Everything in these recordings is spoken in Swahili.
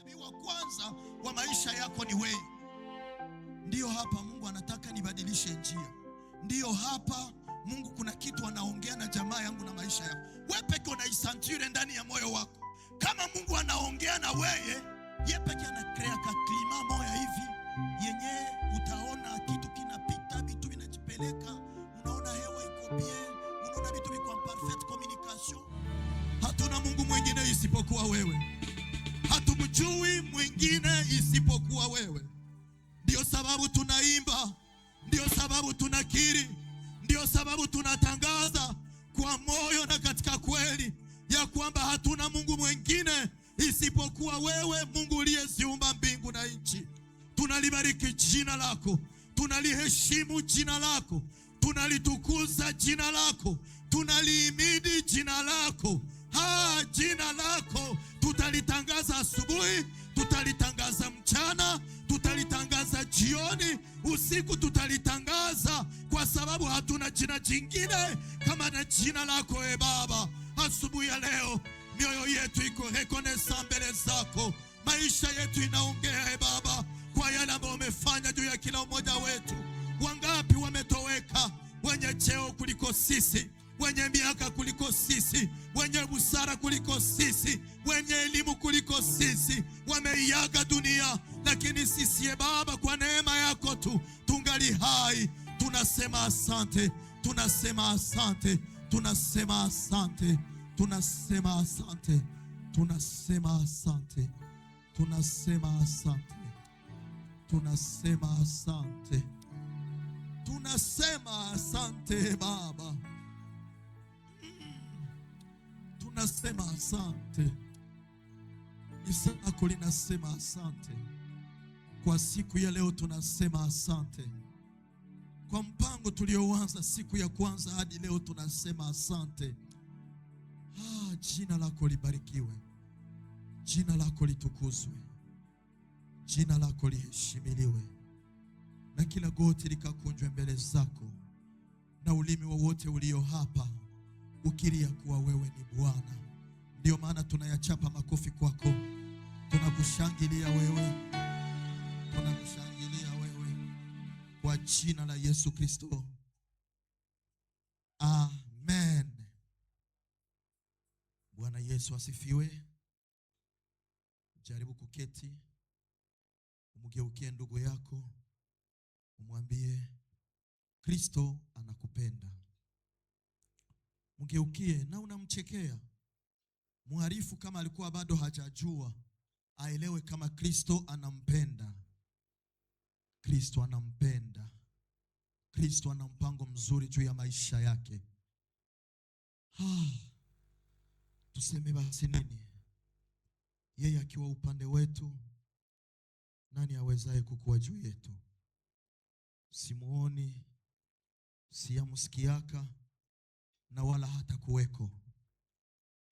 Nabii wa kwanza wa maisha yako ni wewe. Ndiyo hapa Mungu anataka nibadilishe njia. Ndiyo hapa Mungu kuna kitu anaongea na jamaa yangu na maisha yako. Wewe peke unaisantire ndani ya moyo wako. Kama Mungu anaongea na wewe, yeye peke anakrea ka klima moya hivi yenye utaona kitu kinapita, vitu vinajipeleka, unaona hewa iko bien, unaona vitu viko en perfect communication. Hatuna Mungu mwingine isipokuwa wewe. Hatumjui mwingine isipokuwa wewe. Ndio sababu tunaimba, ndio sababu tunakiri, ndio sababu tunatangaza kwa moyo na katika kweli ya kwamba hatuna Mungu mwingine isipokuwa wewe, Mungu uliyeziumba mbingu na nchi. Tunalibariki jina lako, tunaliheshimu jina lako, tunalitukuza jina lako, tunalihimidi jina lako. Jina lako tutalitangaza asubuhi, tutalitangaza mchana, tutalitangaza jioni, usiku tutalitangaza, kwa sababu hatuna jina jingine kama na jina lako e Baba. Asubuhi ya leo mioyo yetu iko rekonesa mbele zako, maisha yetu inaongea e Baba kwa yale ambayo umefanya juu ya kila mmoja wetu. Wangapi wametoweka, wenye cheo kuliko sisi, wenye miaka kuliko sisi, wenye busara kuliko sisi, wenye elimu kuliko sisi, wameiaga dunia, lakini sisi e Baba kwa neema yako tu tungali hai. Tunasema asante, tunasema asante, tunasema asante, tunasema asante, tunasema asante, tunasema asante, tunasema asante, tunasema asante Baba. Tunasema asante. Isako linasema asante. Kwa siku ya leo tunasema asante. Kwa mpango tulioanza siku ya kwanza hadi leo tunasema asante. Jina lako libarikiwe. Jina lako litukuzwe. Jina lako liheshimiliwe. Na kila goti likakunjwe mbele zako, na ulimi wowote ulio hapa ukiria kuwa wewe ni Bwana. Ndio maana tunayachapa makofi kwako. Tunakushangilia wewe. Tunakushangilia wewe kwa jina la Yesu Kristo. Amen. Bwana Yesu asifiwe. Jaribu kuketi. Umgeukie ndugu yako, umwambie Kristo anakupenda. Mgeukie na unamchekea. Muarifu kama alikuwa bado hajajua, aelewe kama Kristo anampenda. Kristo anampenda. Kristo ana mpango mzuri juu ya maisha yake. Tuseme basi nini? Yeye akiwa upande wetu, nani awezaye kukuwa juu yetu? Simuoni, siyamusikiaka, na wala hata kuweko.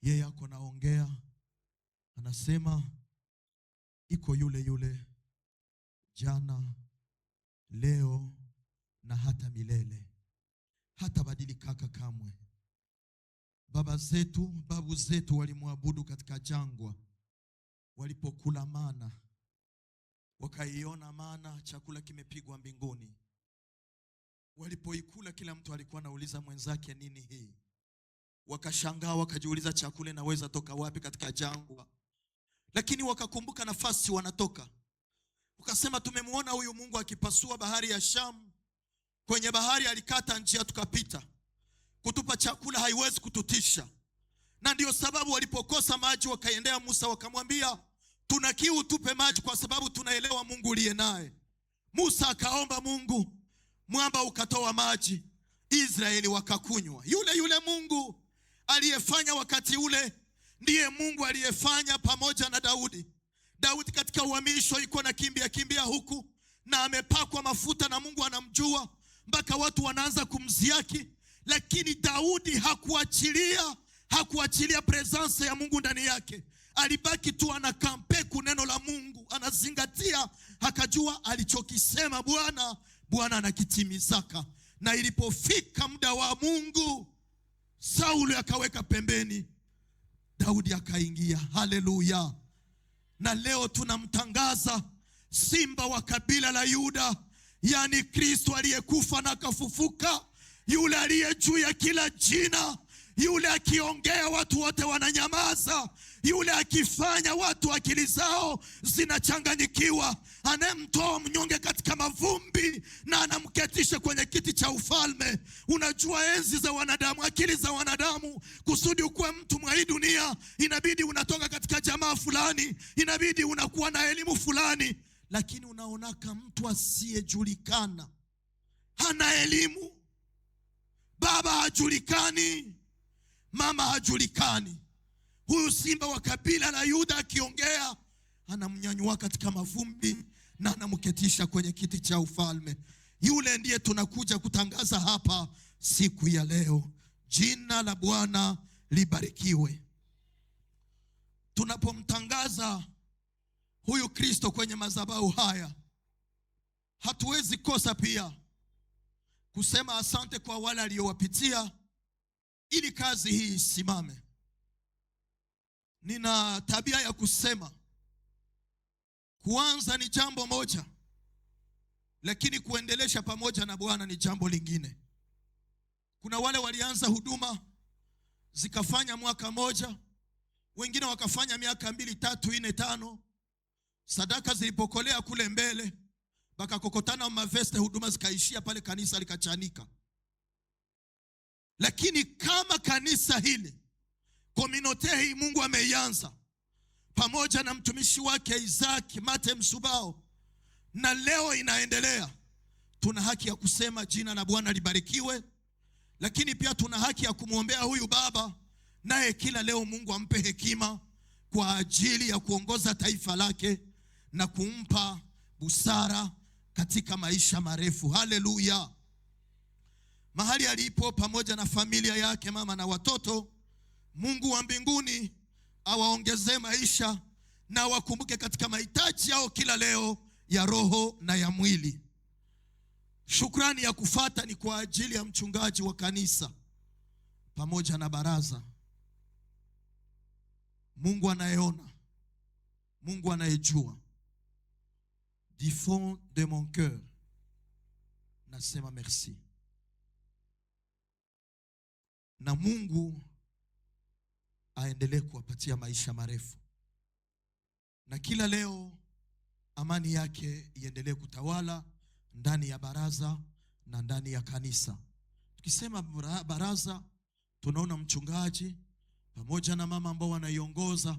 Yeye ako naongea, anasema iko yule yule jana, leo na hata milele. Hata badilika kamwe. Babu zetu walimwabudu katika jangwa. Walipokula mana, wakaiona mana, chakula kimepigwa mbinguni. Walipoikula kila mtu alikuwa anauliza mwenzake nini hii? Wakashangaa, wakajiuliza chakula inaweza toka wapi katika jangwa? Lakini wakakumbuka nafasi wanatoka. Wakasema tumemuona huyu Mungu akipasua bahari ya Shamu. Kwenye bahari alikata njia tukapita. Kutupa chakula haiwezi kututisha. Na ndio sababu walipokosa maji wakaendea Musa wakamwambia, tuna kiu, tupe maji kwa sababu tunaelewa Mungu uliye naye. Musa akaomba Mungu, mwamba ukatoa maji, Israeli wakakunywa. Yule Mungu aliyefanya wakati ule ndiye Mungu aliyefanya pamoja na Daudi. Daudi katika uhamisho iko na kimbia huku, na amepakwa mafuta na Mungu anamjua, mpaka watu wanaanza kumziaki. Lakini Daudi hakuachilia presence ya Mungu ndani yake. Alibaki tu anakampe kuneno la Mungu, anazingatia, akajua alichokisema Bwana anakitimizaka. Na ilipofika muda wa Mungu, Sauli akaweka pembeni, Daudi akaingia. Haleluya. Na leo tunamtangaza simba wa kabila la Yuda, yani Kristo aliyekufa na akafufuka, yule aliye juu ya kila jina, yule akiongea watu wote wananyamaza, yule akifanya watu akili zao zinachanganyikiwa, anayemtoa mnyonge katika mavumbi na anamketisha kwenye kiti cha ufalme. Unajua enzi za wanadamu, akili za wanadamu, kusudi ukuwe mtu mwa hii dunia inabidi unatoka katika jamaa fulani, inabidi unakuwa na elimu fulani. Lakini unaonaka mtu asiyejulikana, hana elimu, baba hajulikani, mama hajulikani. Huyu simba wa kabila la Yuda akiongea, anamnyanyua katika mavumbi na anamketisha kwenye kiti cha ufalme. Yule ndiye tunakuja kutangaza hapa siku ya leo. Jina la Bwana libarikiwe. Tunapomtangaza huyu Kristo kwenye madhabahu haya, hatuwezi kosa pia kusema asante kwa wale aliowapitia ili kazi hii isimame. Nina tabia ya kusema kuanza ni jambo moja, lakini kuendelesha pamoja na Bwana ni jambo lingine. Kuna wale walianza huduma zikafanya mwaka moja, wengine wakafanya miaka 2, 3, 4, 5. Sadaka zilipokolea kule mbele, bakakokotana maveste, huduma zikaishia pale, kanisa likachanika. Lakini kama kanisa hili, kominote hii Mungu ameianza pamoja na mtumishi wake Isaac Mate Msubao, na leo inaendelea, tuna haki ya kusema jina la Bwana libarikiwe. Lakini pia tuna haki ya kumwombea huyu baba, naye kila leo Mungu ampe hekima kwa ajili ya kuongoza taifa lake na kumpa busara katika maisha marefu. Haleluya. Mahali alipo pamoja na familia yake, mama na watoto, Mungu wa mbinguni awaongezee maisha na wakumbuke katika mahitaji yao kila leo ya roho na ya mwili. Shukrani ya kufata ni kwa ajili ya mchungaji wa kanisa pamoja na baraza. Mungu anayeona, Mungu anayejua, du fond de mon cœur nasema merci. Na Mungu aendelee kuwapatia maisha marefu, na kila leo amani yake iendelee kutawala ndani ya baraza na ndani ya kanisa. Tukisema baraza, tunaona mchungaji pamoja na mama ambao wanaiongoza,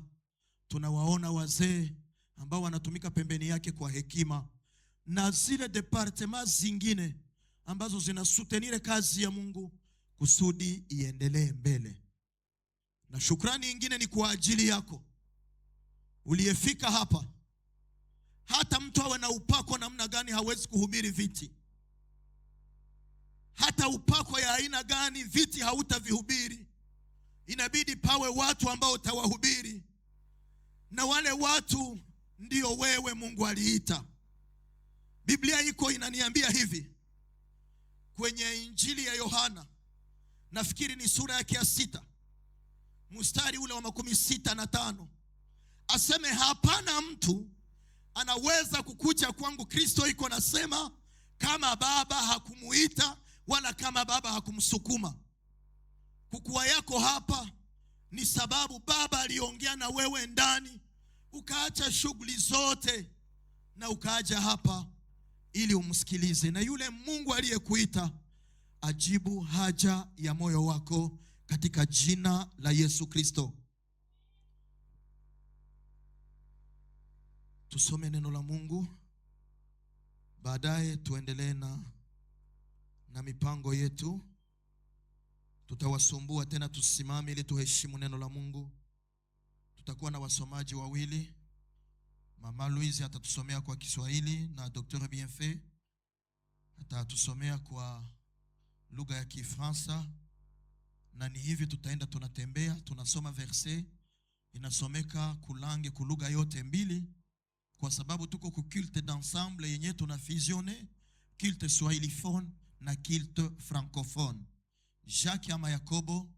tunawaona wazee ambao wanatumika pembeni yake kwa hekima, na zile departement zingine ambazo zinasutenire kazi ya Mungu kusudi iendelee mbele. Na shukrani nyingine ni kwa ajili yako uliyefika hapa. Hata mtu awe na upako namna gani hawezi kuhubiri viti. Hata upako ya aina gani, viti hautavihubiri. Inabidi pawe watu ambao utawahubiri, na wale watu ndio wewe Mungu aliita. Biblia iko inaniambia hivi kwenye Injili ya Yohana, nafikiri ni sura yake ya 6, mstari ule wa 65, aseme hapana mtu anaweza kukuja kwangu, Kristo iko nasema, kama Baba hakumuita wala kama Baba hakumsukuma. Kukua yako hapa ni sababu Baba aliongea na wewe ndani, ukaacha shughuli zote na ukaaja hapa ili umsikilize. Na yule Mungu aliyekuita ajibu haja ya moyo wako katika jina la Yesu Kristo. Tusome neno la Mungu, baadaye tuendelee na mipango yetu. Tutawasumbua tena, tusimame ili tuheshimu neno la Mungu. Tutakuwa na wasomaji wawili. Mama Louise atatusomea kwa Kiswahili na Dr. Bienfait atatusomea kwa lugha ya Kifaransa. Na ni hivi tutaenda tunatembea, tunasoma verse inasomeka kulange kulugha yote mbili, kwa sababu tuko ku culte d'ensemble yenye tunafusione culte swahiliphone na culte francophone. Jacques ama Yakobo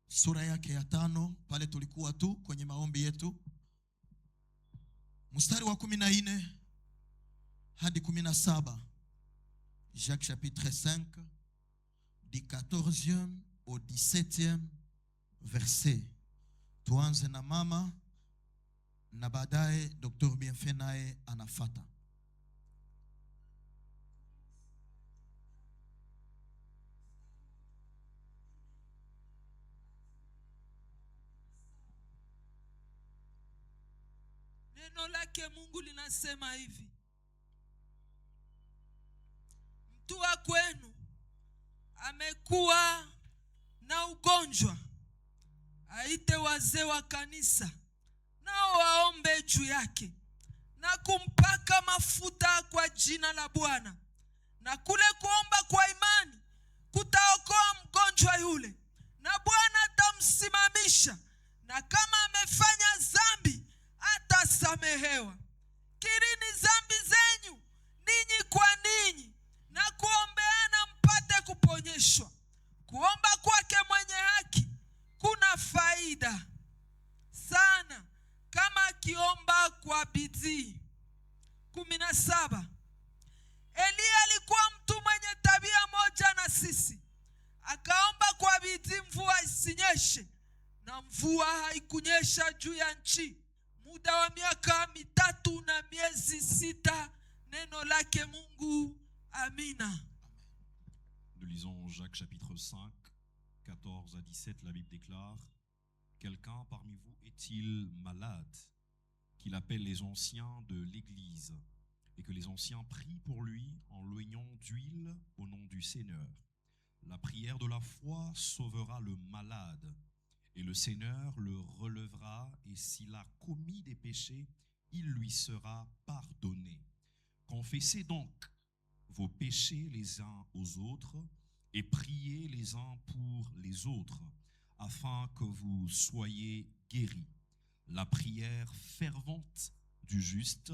sura yake ya 5, pale tulikuwa tu kwenye maombi yetu. mstari wa 14 hadi 17. Jacques chapitre 5 du 14e au 17e verset. Tuanze na mama na baadaye Dr. Bienfait naye anafata. Neno lake Mungu linasema hivi: mtu wa kwenu amekuwa na ugonjwa, aite wazee wa kanisa, nao waombe juu yake na kumpaka mafuta kwa jina la Bwana. Na kule kuomba kwa imani kutaokoa mgonjwa yule, na Bwana atamsimamisha, na kama amefanya dhambi atasamehewa. Kirini dhambi zenyu ninyi kwa ninyi, na kuombeana mpate kuponyeshwa. Kuomba kwake mwenye haki kuna faida sana, kama akiomba kwa bidii. 17. Eliya alikuwa mtu mwenye tabia moja na sisi. Akaomba kwa bidii mvua isinyeshe, na mvua haikunyesha juu ya nchi muda wa miaka 3 na miezi 6. Neno lake Mungu. Amina. Nous lisons Jacques chapitre 5, 14 à 17. La Bible déclare: quelqu'un parmi vous est-il malade, qu'il appelle les anciens de l'Église, et que les anciens prient pour lui en l'oignant d'huile au nom du Seigneur. La prière de la foi sauvera le malade, et le Seigneur le relèvera, et s'il a commis des péchés, il lui sera pardonné. Confessez donc vos péchés les uns aux autres, et priez les uns pour les autres, afin que vous soyez guéris. La prière fervente du juste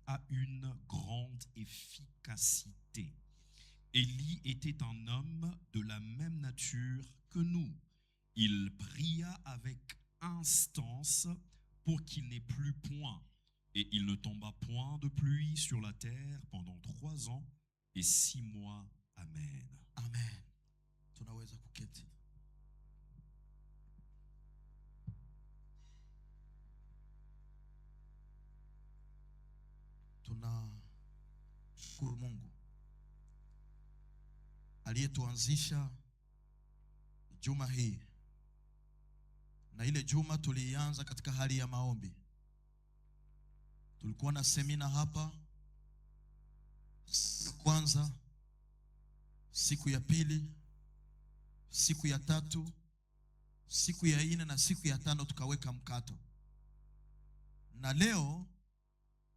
a une grande efficacité. Élie était un homme de la même nature que nous. Il pria avec instance pour qu'il n'ait plus point, et il ne tomba point de pluie sur la terre pendant 3 ans et 6 mois. Amen. Amen. Tunaweza kuketi. Tunashukuru Mungu aliyetuanzisha juma hii, na ile juma tulianza katika hali ya maombi. Tulikuwa na semina hapa, siku ya kwanza, siku ya pili, siku ya tatu, siku ya 4 na siku ya 5 tukaweka mkato. Na leo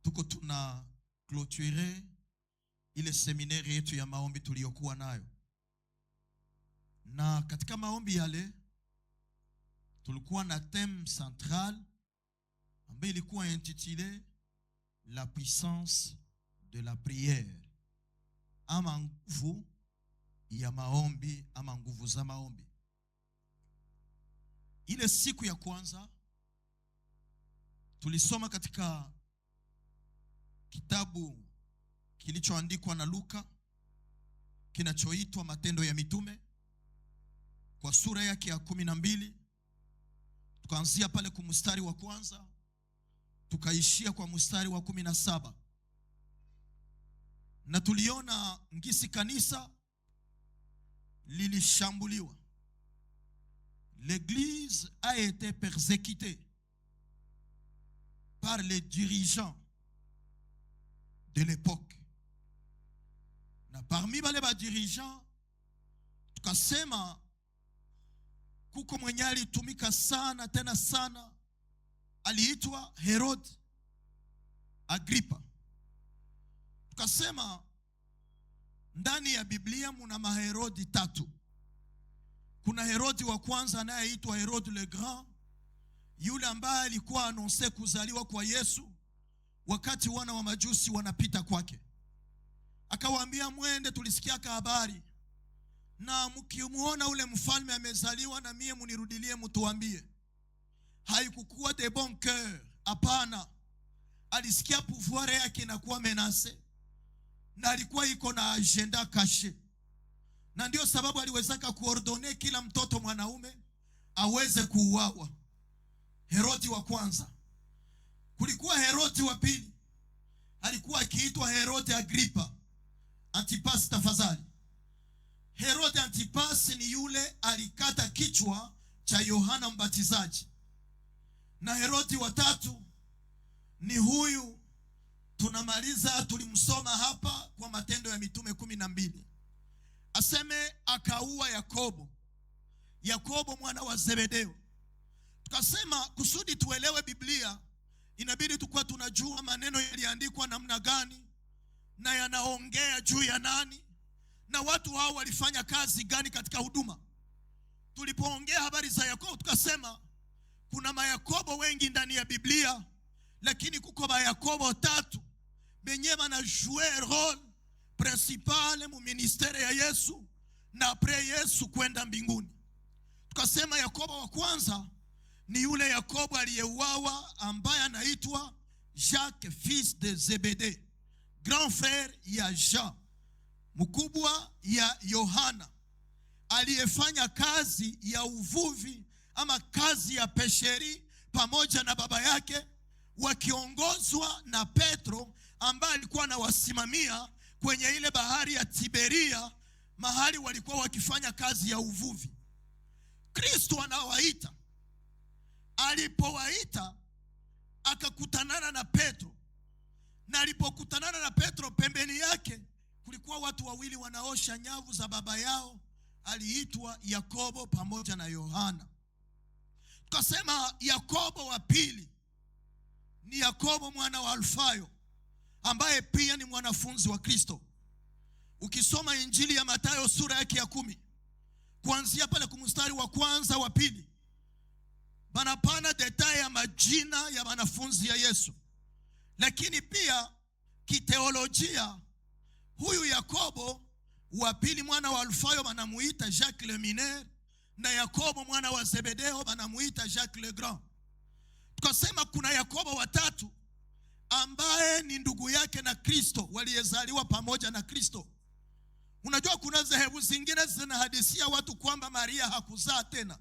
tuko tuna clôturer ile seminaire yetu ya maombi tuliyokuwa nayo. Na katika maombi yale tulikuwa na thème central ambayo ilikuwa intitulé la puissance de la prière, ama nguvu ya maombi, ama nguvu za maombi. Ile siku ya kwanza tulisoma katika kitabu kilichoandikwa na Luka kinachoitwa Matendo ya Mitume kwa sura yake ya 12. Tukaanzia pale kwa mstari wa kwanza tukaishia kwa mstari wa 17. Na tuliona ngisi kanisa lilishambuliwa. L'église a été persécutée par les dirigeants de l'époque. Na parmi wale ba dirigeants tukasema kuko mwenye alitumika sana tena sana, aliitwa Herod Agrippa. Tukasema ndani ya Biblia muna maherodi 3. Kuna Herodi wa kwanza anayeitwa Herod le Grand, yule ambaye alikuwa anonse kuzaliwa kwa Yesu wakati wana wa majusi wanapita kwake. Akawaambia mwende, tulisikia habari, na mkimuona ule mfalme amezaliwa na mie munirudilie mtuambie. Haikukuwa de bon cœur, hapana. alisikia pouvoir yake inakuwa menase, na alikuwa iko na agenda kashe, na ndio sababu aliwezaka kuordone kila mtoto mwanaume aweze kuuawa. Herodi wa kwanza, kulikuwa Herodi wa pili, alikuwa akiitwa Herodi Agripa. Antipas tafadhali. Herodi Antipas ni yule alikata kichwa cha Yohana Mbatizaji. Na Herodi wa tatu ni huyu tunamaliza, tulimsoma hapa kwa Matendo ya Mitume 12. Aseme akaua Yakobo. Yakobo mwana wa Zebedeo. Tukasema kusudi tuelewe Biblia inabidi tukua tunajua maneno yaliandikwa namna gani na yanaongea juu ya nani na watu hao walifanya kazi gani katika huduma. Tulipoongea habari za Yakobo tukasema kuna mayakobo wengi ndani ya Biblia, lakini kuko mayakobo tatu benye bana jouer role principal mu ministere ya Yesu na apres Yesu kwenda mbinguni. Tukasema Yakobo wa kwanza ni yule Yakobo aliyeuawa ambaye anaitwa Jacques fils de Zebedee, grand frère ya Jean, mkubwa ya Yohana, aliyefanya kazi ya uvuvi ama kazi ya pesheri pamoja na baba yake, wakiongozwa na Petro ambaye alikuwa anawasimamia kwenye ile bahari ya Tiberia, mahali walikuwa wakifanya kazi ya uvuvi. Kristo anawaita. Alipowaita akakutanana na Petro, na alipokutanana na Petro pembeni yake kulikuwa watu wawili wanaosha nyavu za baba yao, aliitwa Yakobo pamoja na Yohana. Tukasema Yakobo wa pili ni Yakobo mwana wa Alfayo ambaye pia ni mwanafunzi wa Kristo. Ukisoma Injili ya Mathayo sura yake ya 10 kuanzia pale kumstari wa kwanza wa pili, banapana detail ya majina ya wanafunzi ya Yesu. Lakini pia kiteolojia huyu Yakobo wa pili mwana wa Alfayo banamuita Jacques le Mineur, na Yakobo mwana wa Zebedeo banamuita Jacques le Grand. Tukasema kuna Yakobo watatu ambaye ni ndugu yake na Kristo, waliyezaliwa pamoja na Kristo. Unajua kuna dhehebu zingine zinahadisia watu kwamba Maria hakuzaa tena.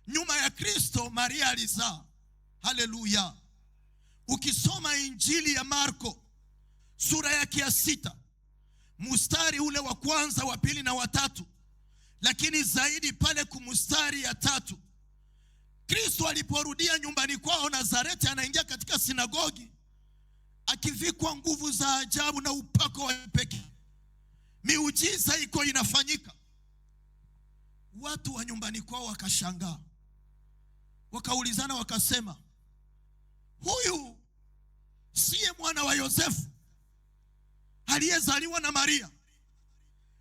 Nyuma ya Kristo Maria alizaa. Haleluya. Ukisoma Injili ya Marko sura yake ya 6 mstari ule wa kwanza, wa pili na wa tatu, lakini zaidi pale kumstari ya 3, Kristo aliporudia nyumbani kwao Nazareti, anaingia katika sinagogi akivikwa nguvu za ajabu na upako wa pekee. Miujiza iko inafanyika. Watu wa nyumbani kwao wakashangaa, wakaulizana wakasema, huyu siye mwana wa Yosefu aliyezaliwa na Maria?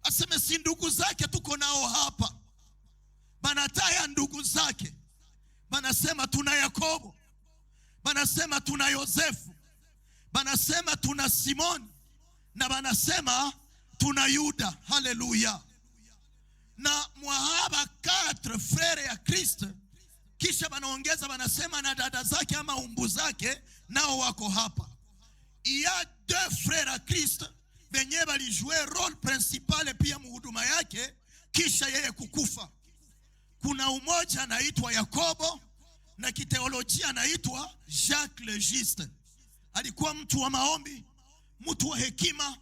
Aseme si ndugu zake tuko nao hapa. Banataya ndugu zake, banasema tuna Yakobo, banasema tuna Yosefu, banasema tuna Simoni, na banasema tuna Yuda. Haleluya. Na mwahaba 4 frere ya Kristo, kisha banaongeza banasema na dada zake ama umbu zake nao wako hapa. Il y a 2 frères à Christ benye balijue role principal pia muhuduma yake kisha yeye kukufa. Kuna umoja anaitwa Yakobo na kiteolojia anaitwa Jacques le Juste. Alikuwa mtu wa maombi, mtu wa hekima,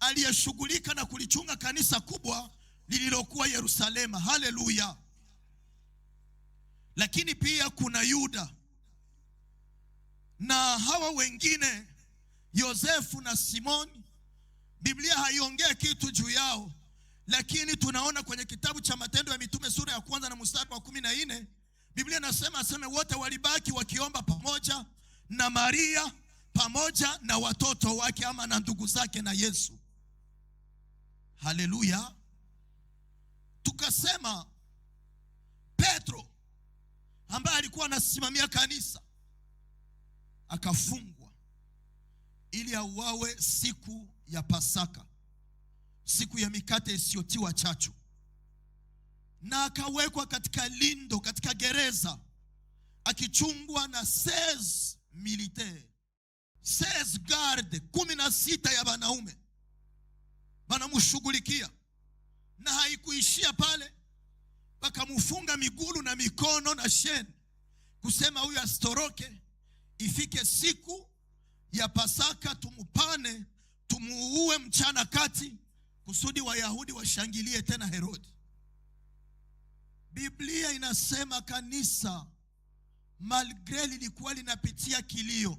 aliyeshughulika na kulichunga kanisa kubwa lililokuwa Yerusalema. Haleluya. Lakini pia kuna Yuda na hawa wengine Yosefu na Simoni. Biblia haiongea kitu juu yao, lakini tunaona kwenye kitabu cha Matendo ya Mitume sura ya 1 na mstari wa 14, Biblia inasema wote walibaki wakiomba pamoja na Maria pamoja na watoto wake ama na ndugu zake na Yesu. Haleluya. Tukasema Petro ambaye alikuwa anasimamia kanisa akafungwa ili auawe siku ya Pasaka, siku ya mikate isiyotiwa chachu, na akawekwa katika lindo, katika gereza, akichungwa na 16 militaire. 16 garde 16 ya wanaume wanamshughulikia, na haikuishia pale, wakamfunga miguu na mikono na sheni, kusema huyu asitoroke, ifike siku ya Pasaka tumupane, tumuue mchana kati, kusudi Wayahudi washangilie tena Herodi. Biblia inasema kanisa malgre lilikuwa linapitia kilio,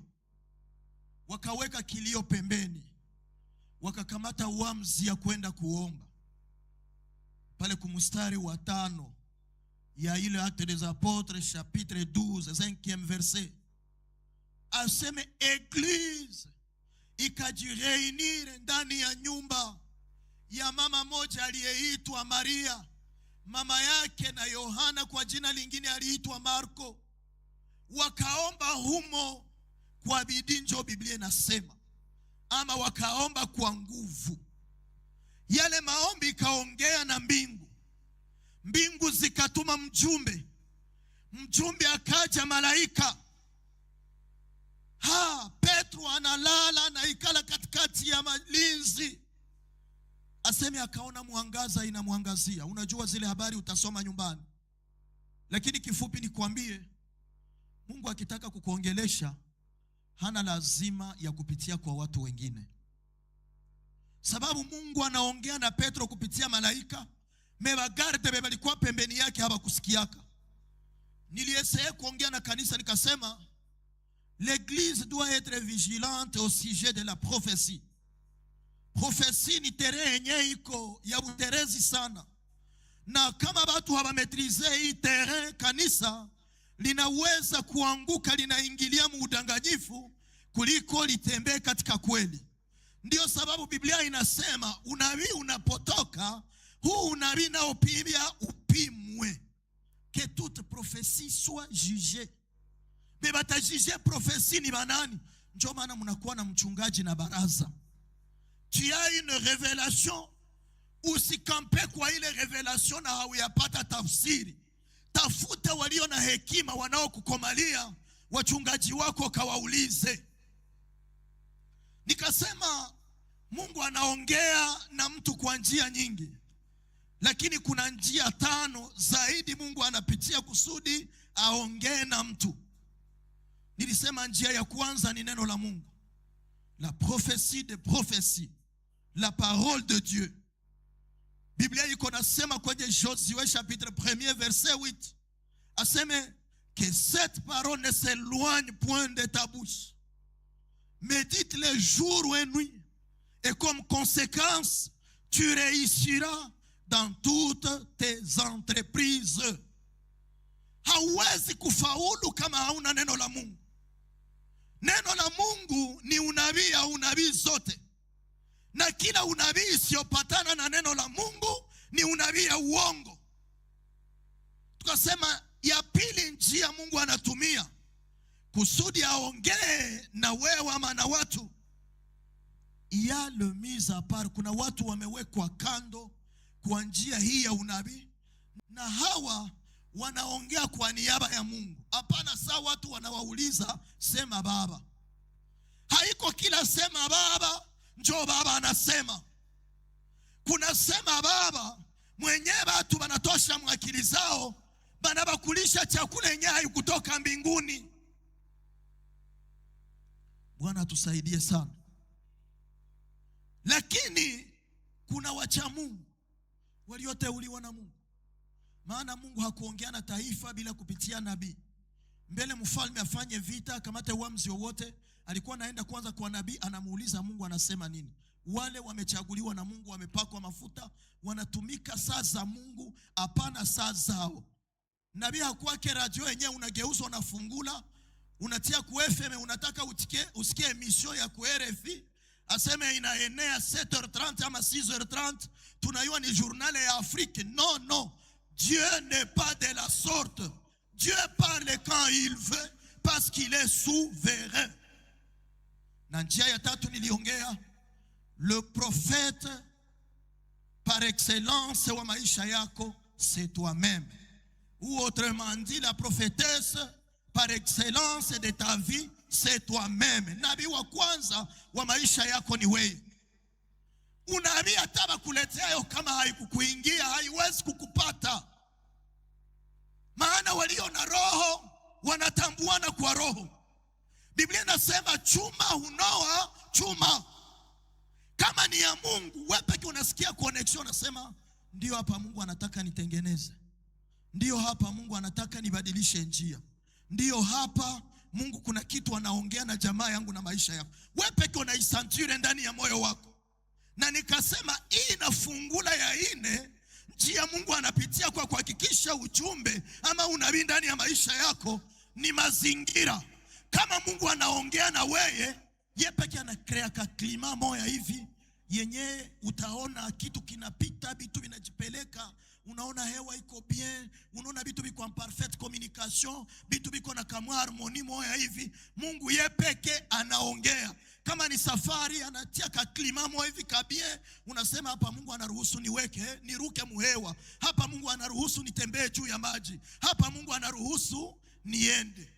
wakaweka kilio pembeni, wakakamata uamuzi ya kwenda kuomba. Pale kumustari wa 5 ya ile Actes des Apôtres chapitre 12 5e verset, aseme eglise ikajireunir ndani ya nyumba ya mama moja aliyeitwa Maria, mama yake na Yohana kwa jina lingine aliitwa Marko. Wakaomba humo kwa bidii, ndio Biblia inasema, ama wakaomba kwa nguvu. Yale maombi ikaongea na mbingu, mbingu zikatuma mjumbe, mjumbe akaja malaika. Petro analala na ikala katikati ya malinzi, aseme akaona mwangaza inamwangazia. Unajua zile habari utasoma nyumbani, lakini kifupi nikwambie, Mungu akitaka kukuongelesha hana lazima ya kupitia kwa watu wengine, sababu Mungu anaongea na Petro kupitia malaika. Mebagarde walikuwa pembeni yake hawakusikiaka. Nilieseye kuongea na kanisa nikasema, l'église doit être vigilante au sujet de la prophétie. Prophétie ni tere yenye iko ya uterezi sana, na kama watu hawametrize hii tere, kanisa linaweza kuanguka, linaingilia muudanganyifu kuliko litembee katika kweli. Ndio sababu Biblia inasema unabii unapotoka, huu unabii nao pia upimwe, que toute prophétie soit jugée. Bebata juger prophétie ni banani? Ndio maana mnakuwa na mchungaji na baraza. Tu as une révélation, usikampe kwa ile révélation na hauyapata tafsiri. Tafuta walio na hekima wanaokukomalia, wachungaji wako kawaulize. Nikasema Mungu anaongea na mtu kwa njia nyingi, lakini kuna njia 5 zaidi Mungu anapitia kusudi aongee na mtu. Nilisema njia ya kwanza ni neno la Mungu, la prophétie de prophétie, la parole de Dieu. Biblia iko nasema kwenye Josué chapitre 1 verset 8, aseme que cette parole ne s'éloigne point de ta bouche, médite les jours et nuit, et comme conséquence tu réussiras dans toutes tes entreprises. Hauwezi kufaulu kama hauna neno la Mungu. Neno la Mungu ni unabii au unabii zote, na kila unabii isiyopatana na neno la Mungu ni unabii ya uongo. Tukasema ya pili njia Mungu anatumia kusudi aongee na wewe ama na watu, ya le mise à part. Kuna watu wamewekwa kando kwa njia hii ya unabii, na hawa wanaongea kwa niaba ya Mungu. Hapana, saa watu wanawauliza sema baba. Haiko kila sema baba njoo baba anasema. Kuna sema baba mwenye watu wanatosha mwakili zao, banabakulisha chakula yenye haikutoka mbinguni. Bwana tusaidie sana. Lakini kuna wacha Mungu walioteuliwa na Mungu. Maana Mungu hakuongea na taifa bila kupitia nabii. Mbele mfalme afanye vita, kamata uamuzi wowote, alikuwa anaenda kwanza kwa nabii, anamuuliza Mungu anasema nini. Wale wamechaguliwa na Mungu, wamepakwa mafuta, wanatumika saa za Mungu, hapana saa zao. Nabii hakuwake radio yenyewe unageuzwa unafungula, unatia ku FM, unataka usikie emission ya ku RFI, aseme inaenea 7h30 ama 6h30, tunayua ni journal ya Afrique. Non, non. Dieu n'est pas de la sorte. Dieu parle quand il veut parce qu'il est souverain. Na njia ya tatu niliongea, le prophète par excellence wa maisha yako c'est toi-même. Ou autrement dit, la prophétesse par excellence de ta vie, c'est toi-même. Nabii wa kwanza wa maisha yako ni wewe. Unaamini hata bakuletea hayo kama haikukuingia, haiwezi kukupata. Maana walio na roho wanatambuana kwa roho. Biblia inasema chuma hunoa chuma. Kama ni ya Mungu, wewe pekee unasikia connection, unasema ndio hapa Mungu anataka nitengeneze. Ndio hapa Mungu anataka nibadilishe njia. Ndio hapa Mungu kuna kitu anaongea na jamaa yangu na maisha yako. Wewe pekee unaisentir ndani ya moyo wako. Na nikasema hii inafungula ya 4 njia Mungu anapitia kwa kuhakikisha ujumbe ama unabii ndani ya maisha yako ni mazingira. Kama Mungu anaongea na wewe, yeye pekee anakrea ka klima moya hivi yenye utaona kitu kinapita, vitu vinajipeleka, unaona hewa iko bien, unaona vitu viko en parfaite communication, vitu viko na kama harmony moya hivi. Mungu yeye pekee anaongea. Kama ni safari anatia ka klima moya hivi ka bien, unasema hapa Mungu anaruhusu niruke muhewa. Hapa Mungu anaruhusu nitembee juu ya maji. Hapa Mungu anaruhusu niende.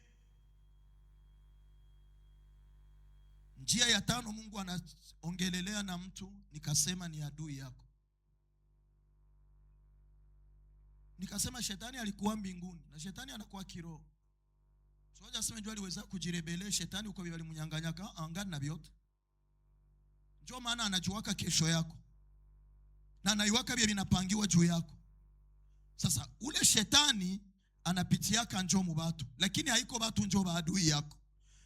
Njia ya 5 Mungu anaongelelea na mtu, nikasema ni adui yako. Nikasema shetani alikuwa mbinguni na shetani anakuwa kiroho. Soja aseme njoo aliweza kujirebele shetani uko bibali munyanganyaka angani na vyote. Njoo maana anajuaka kesho yako. Na anaiwaka bia vinapangiwa juu yako. Sasa ule shetani anapitiaka njoo mubatu, lakini haiko batu njoo baadui yako.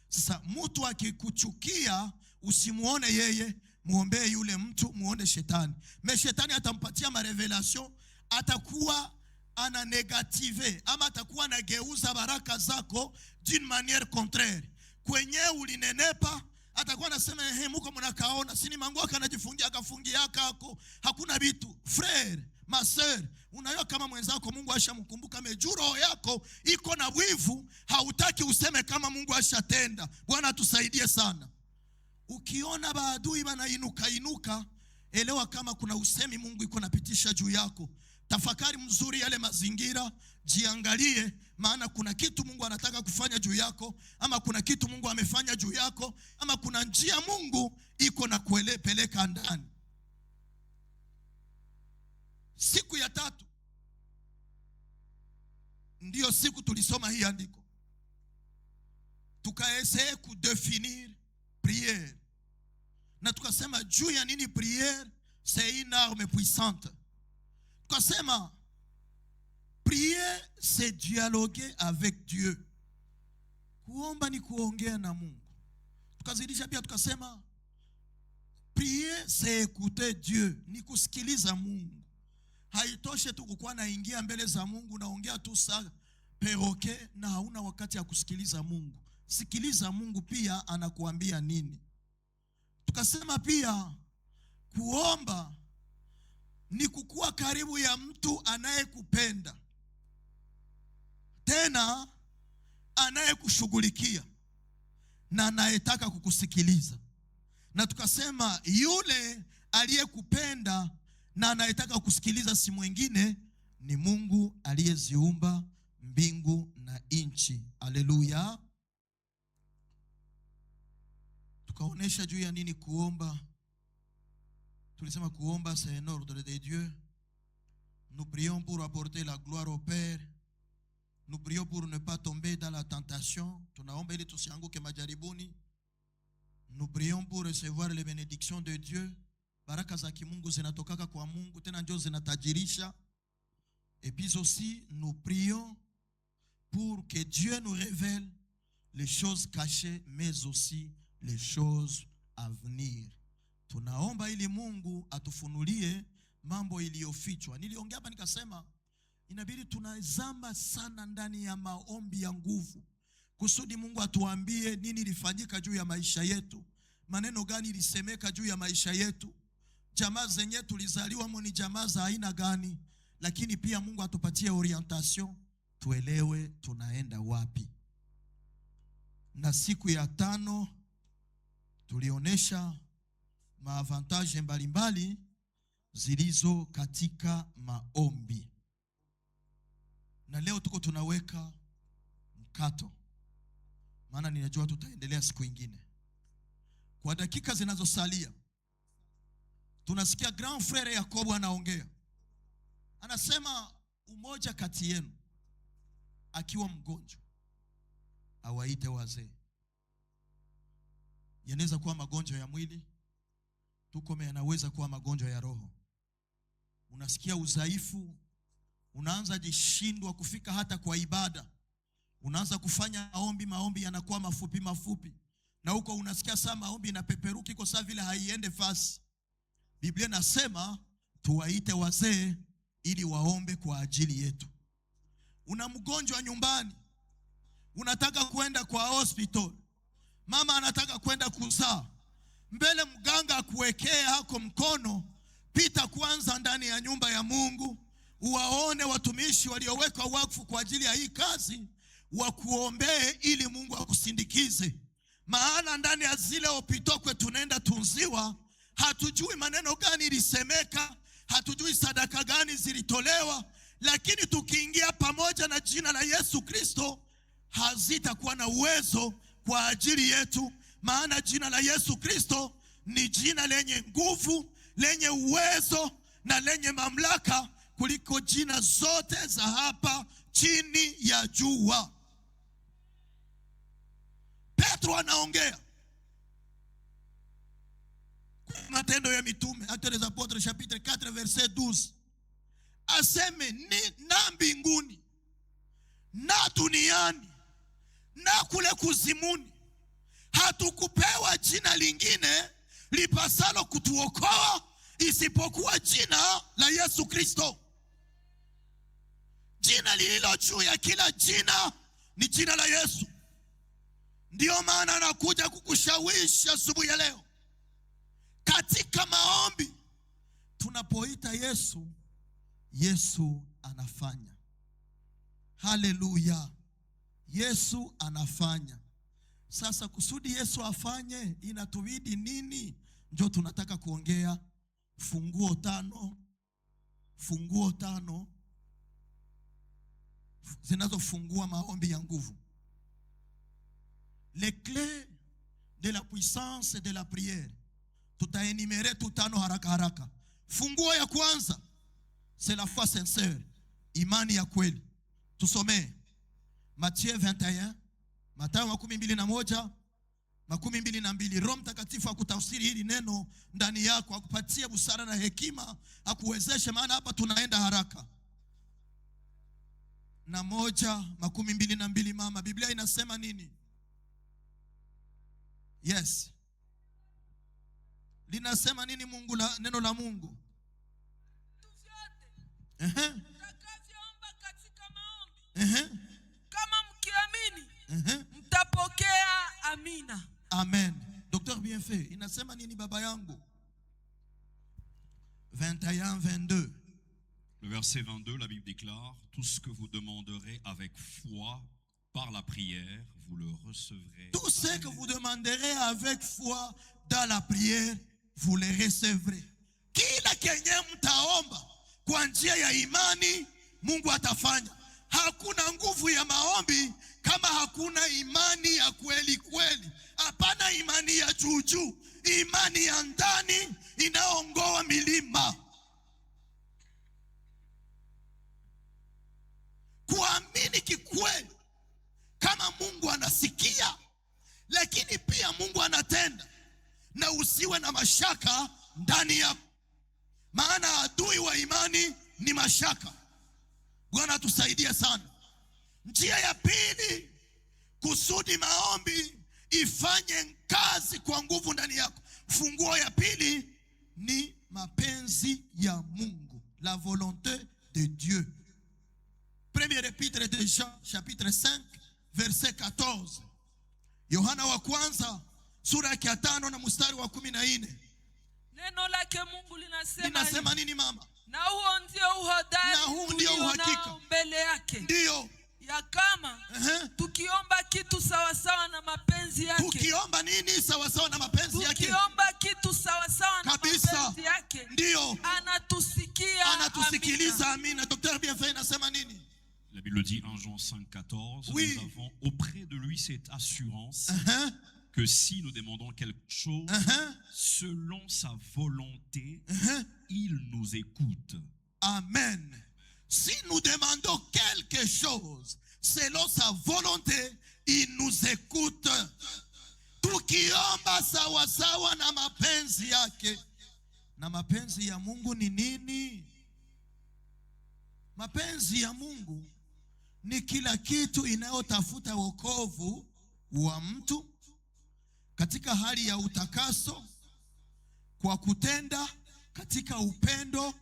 Sasa mtu akikuchukia usimuone yeye, muombee yule mtu, muone shetani. Shetani atampatia marevelation, atakuwa ana negative ama atakuwa anageuza baraka zako d'une manière contraire. Kwenye ulinenepa atakuwa anasema muko mnakaona sini mangu akanajifungia akafungia kako, hakuna vitu. Frère, ma sœur, unajua kama mwenzako Mungu ashamkumbuka mejuro yako iko na wivu, hautaki useme kama Mungu ashatenda. Bwana tusaidie sana. Ukiona baadui inuka, elewa kama kuna usemi Mungu iko napitisha juu yako. Tafakari mzuri yale mazingira, jiangalie, maana kuna kitu Mungu anataka kufanya juu yako, ama kuna kitu Mungu amefanya juu yako, ama kuna njia Mungu iko na kuelepeleka ndani. Siku ya 3 ndio siku tulisoma hii andiko. Tukaeseye kudefinir prière. Na tukasema juu ya nini prière? C'est une arme puissante. Tukasema prier c'est dialoguer avec Dieu. Kuomba ni kuongea na Mungu. Tukazidisha pia tukasema prier c'est écouter Dieu, ni kusikiliza Mungu. Haitoshe tu kukuwa naingia mbele za Mungu naongea tu saa perroquet na hauna wakati ya kusikiliza Mungu. Sikiliza Mungu pia anakuambia nini. Tukasema pia kuomba ni kukua karibu ya mtu anayekupenda, tena anayekushughulikia na anayetaka kukusikiliza. Na tukasema yule aliyekupenda na anayetaka kusikiliza si mwingine, ni Mungu aliyeziumba mbingu na nchi. Haleluya. Tukaonesha juu ya nini kuomba. Tulisema kuomba c'est un ordre de Dieu. Nous prions pour apporter la gloire au Père. Nous prions pour ne pas tomber dans la tentation. Tunaomba ili tusianguke majaribuni. Nous prions pour recevoir les bénédictions de Dieu. Baraka za kimungu zinatokaka kwa Mungu, tena ndio zinatajirisha. Et puis aussi nous prions pour que Dieu nous révèle les choses cachées mais aussi les choses à venir. Tunaomba ili Mungu atufunulie mambo iliyofichwa. Niliongea hapa nikasema inabidi tunazama sana ndani ya maombi ya nguvu kusudi Mungu atuambie nini ilifanyika juu ya maisha yetu, maneno gani ilisemeka juu ya maisha yetu, jamaa zenye tulizaliwa ni jamaa za aina gani, lakini pia Mungu atupatie orientation tuelewe tunaenda wapi. Na siku ya 5 tulionesha maavantage mbalimbali zilizo katika maombi. Na leo tuko tunaweka mkato maana ninajua tutaendelea siku ingine. Kwa dakika zinazosalia, tunasikia grand frère Yakobo anaongea. Anasema umoja kati yenu akiwa mgonjwa awaite wazee. Yanaweza kuwa magonjwa ya mwili, tukome yanaweza kuwa magonjwa ya roho. Unasikia udhaifu, unaanza jishindwa kufika hata kwa ibada. Unaanza kufanya maombi yanakuwa mafupi. Na huko unasikia saa maombi inapeperuka iko saa vile haiende fasi. Biblia nasema tuwaite wazee ili waombe kwa ajili yetu. Una mgonjwa nyumbani, unataka kwenda kwa hospital, mama anataka kwenda kuzaa, mbele mganga akuwekee hako mkono, pita kwanza ndani ya nyumba ya Mungu, uwaone watumishi waliowekwa wakfu kwa ajili ya hii kazi, wakuombee ili Mungu akusindikize. Maana ndani ya zile opitokwe tunaenda tunziwa, hatujui maneno gani ilisemeka, hatujui sadaka gani zilitolewa, lakini tukiingia pamoja na jina la Yesu Kristo, hazitakuwa na uwezo kwa ajili yetu. Maana jina la Yesu Kristo ni jina lenye nguvu, lenye uwezo na lenye mamlaka kuliko jina zote za hapa chini ya jua. Petro anaongea Matendo ya Mitume, Actes des Apôtres chapitre 4 verset 12. Aseme na mbinguni na duniani na kule kuzimuni hatukupewa jina lingine lipasalo kutuokoa isipokuwa jina la Yesu Kristo. Jina lililo juu ya kila jina ni jina la Yesu. Ndio maana anakuja kukushawishi asubuhi ya leo. Katika maombi tunapoita Yesu, Yesu anafanya. Haleluya. Yesu anafanya. Sasa kusudi Yesu afanye inatubidi nini? Ndio tunataka kuongea funguo tano zinazofungua maombi ya nguvu. Les clés de la puissance de la prière. Tutaenumere tutano haraka. Funguo ya kwanza, c'est la foi sincère, imani ya kweli. Tusome Matthieu 21, Mathayo 21, 22. Roho Mtakatifu akutafsiri hili neno ndani yako, akupatie busara na hekima, akuwezeshe, maana hapa tunaenda haraka. Na 1:22 mama, Biblia inasema nini? Yes. Linasema nini Mungu neno la Mungu? Mtakavyoomba katika maombi, kama mkiamini, mtapokea. Amina. Amen. Docteur Bienfait, inasema nini baba yangu? 21, 22. Le verset 22, la Bible déclare: tout ce que vous demanderez avec foi par la prière, vous le recevrez. Tout ce que vous demanderez avec foi dans la prière, vous le recevrez. Kila kenye mtaomba kwa njia ya imani, Mungu atafanya. Hakuna nguvu ya maombi kama hakuna imani ya kweli. Hapana imani ya juu, imani ya ndani inaongoa milima. Kuamini kikweli kama Mungu anasikia, lakini pia Mungu anatenda, na usiwe na mashaka ndani yako. Maana adui wa imani ni mashaka. Bwana tusaidie sana. Njia ya pili, kusudi maombi ifanye kazi kwa nguvu ndani yako. Funguo ya pili ni mapenzi ya Mungu, la volonté de Dieu. Premier épître de Jean chapitre 5 verset 14. Yohana wa kwanza sura ya 5 na mstari wa 14. Neno lake Mungu linasema nini mama? Na huo ndio uhodari, na huu ndio uhakika mbele yake. Ndio ya kama tukiomba kitu sawasawa na mapenzi yake. Tukiomba nini sawasawa na mapenzi yake? Tukiomba kitu sawasawa na mapenzi yake, ndio anatusikia, anatusikiliza. Amina. Dr. Bienfait inasema nini? La Bible le dit 1 Jean 5,14, Oui. nous avons auprès de lui cette assurance que si nous demandons quelque chose selon sa volonté, il nous écoute. Amen. Si nous demandons quelque chose selon sa volonté, il nous écoute. Tukiomba sawa sawa na mapenzi yake. Na mapenzi ya Mungu ni nini? Mapenzi ya Mungu ni kila kitu inayotafuta wokovu wa mtu katika hali ya utakaso, kwa kutenda katika upendo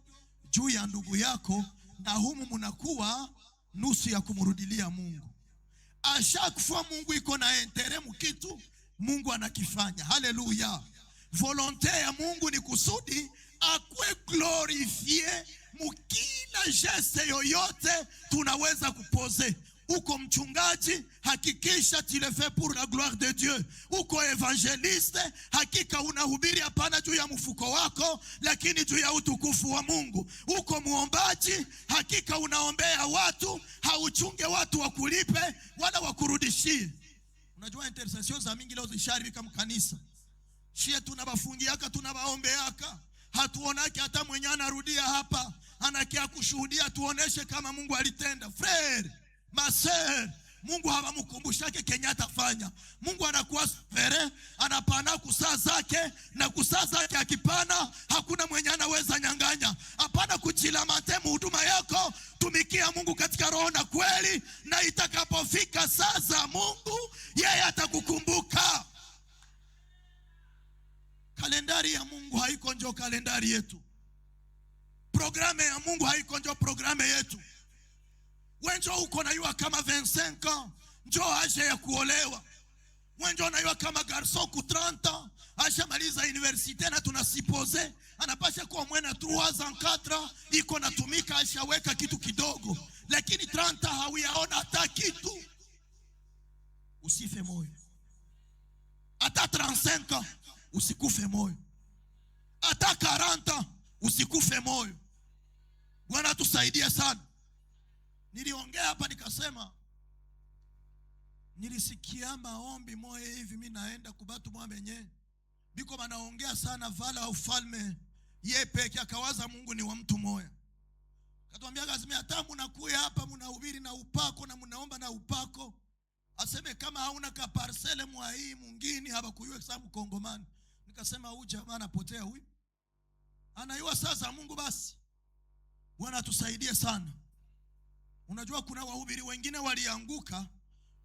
juu ya ndugu yako, na humu munakuwa nusu ya kumrudilia Mungu. Ashakufa Mungu iko na entere mukitu Mungu anakifanya. Haleluya. Volonte ya Mungu ni kusudi akwe glorifie mukila geste yoyote tunaweza kupoze. Uko mchungaji, hakikisha tu le fais pour la gloire de Dieu. Uko evangeliste, hakika unahubiri hapana juu ya mfuko wako, lakini juu ya utukufu wa Mungu. Uko muombaji, hakika unaombea watu, hauchunge watu wakulipe wala wakurudishie. Unajua intercession za mingi leo zisharibika mkanisa. Shie tunabafungiaka, tunabaombeaka, hatuonake hata mwenye anarudia hapa anakia kushuhudia tuoneshe kama Mungu alitenda. Frere, ma sœur, Mungu habamukumbushake Kenya atafanya. Mungu anakuwa supere, anapana kusaa zake, na kusaa zake akipana hakuna mwenye anaweza nyanganya. Hapana kujilamate huduma yako, tumikia Mungu katika roho na kweli, na itakapofika saa za Mungu yeye atakukumbuka. Kalendari ya Mungu haiko njo kalendari yetu. Programe ya Mungu haiko njo programe yetu. Wenjo uko na yua kama 25 ans, njo aje ya kuolewa. Wenjo na yua kama garçon ku 30 ans, aje maliza universite na tunasipose anapasha kuwa mwena 3 ans 4 ans, iko natumika ashaweka kitu kidogo. Lakini 30 hauyaona hata kitu. Usife moyo. Hata 35 ans, usikufe moyo. Hata 40 ans, usikufe moyo. Bwana tusaidie sana. Niliongea hapa nikasema, nilisikia maombi moyo hivi mimi naenda kubatu mwamenye. Biko manaongea sana vala ufalme ye peke, akawaza Mungu ni wa mtu moya. Katuambia gazimia hata munakuya hapa munahubiri na upako na munaomba na upako. Aseme kama hauna ka parcele mwa hii mwingine haba kuyue kisa mkongomani. Nikasema huyu jamaa anapotea huyu. Anayua sasa Mungu basi. Bwana tusaidie sana. Unajua kuna wahubiri wengine walianguka,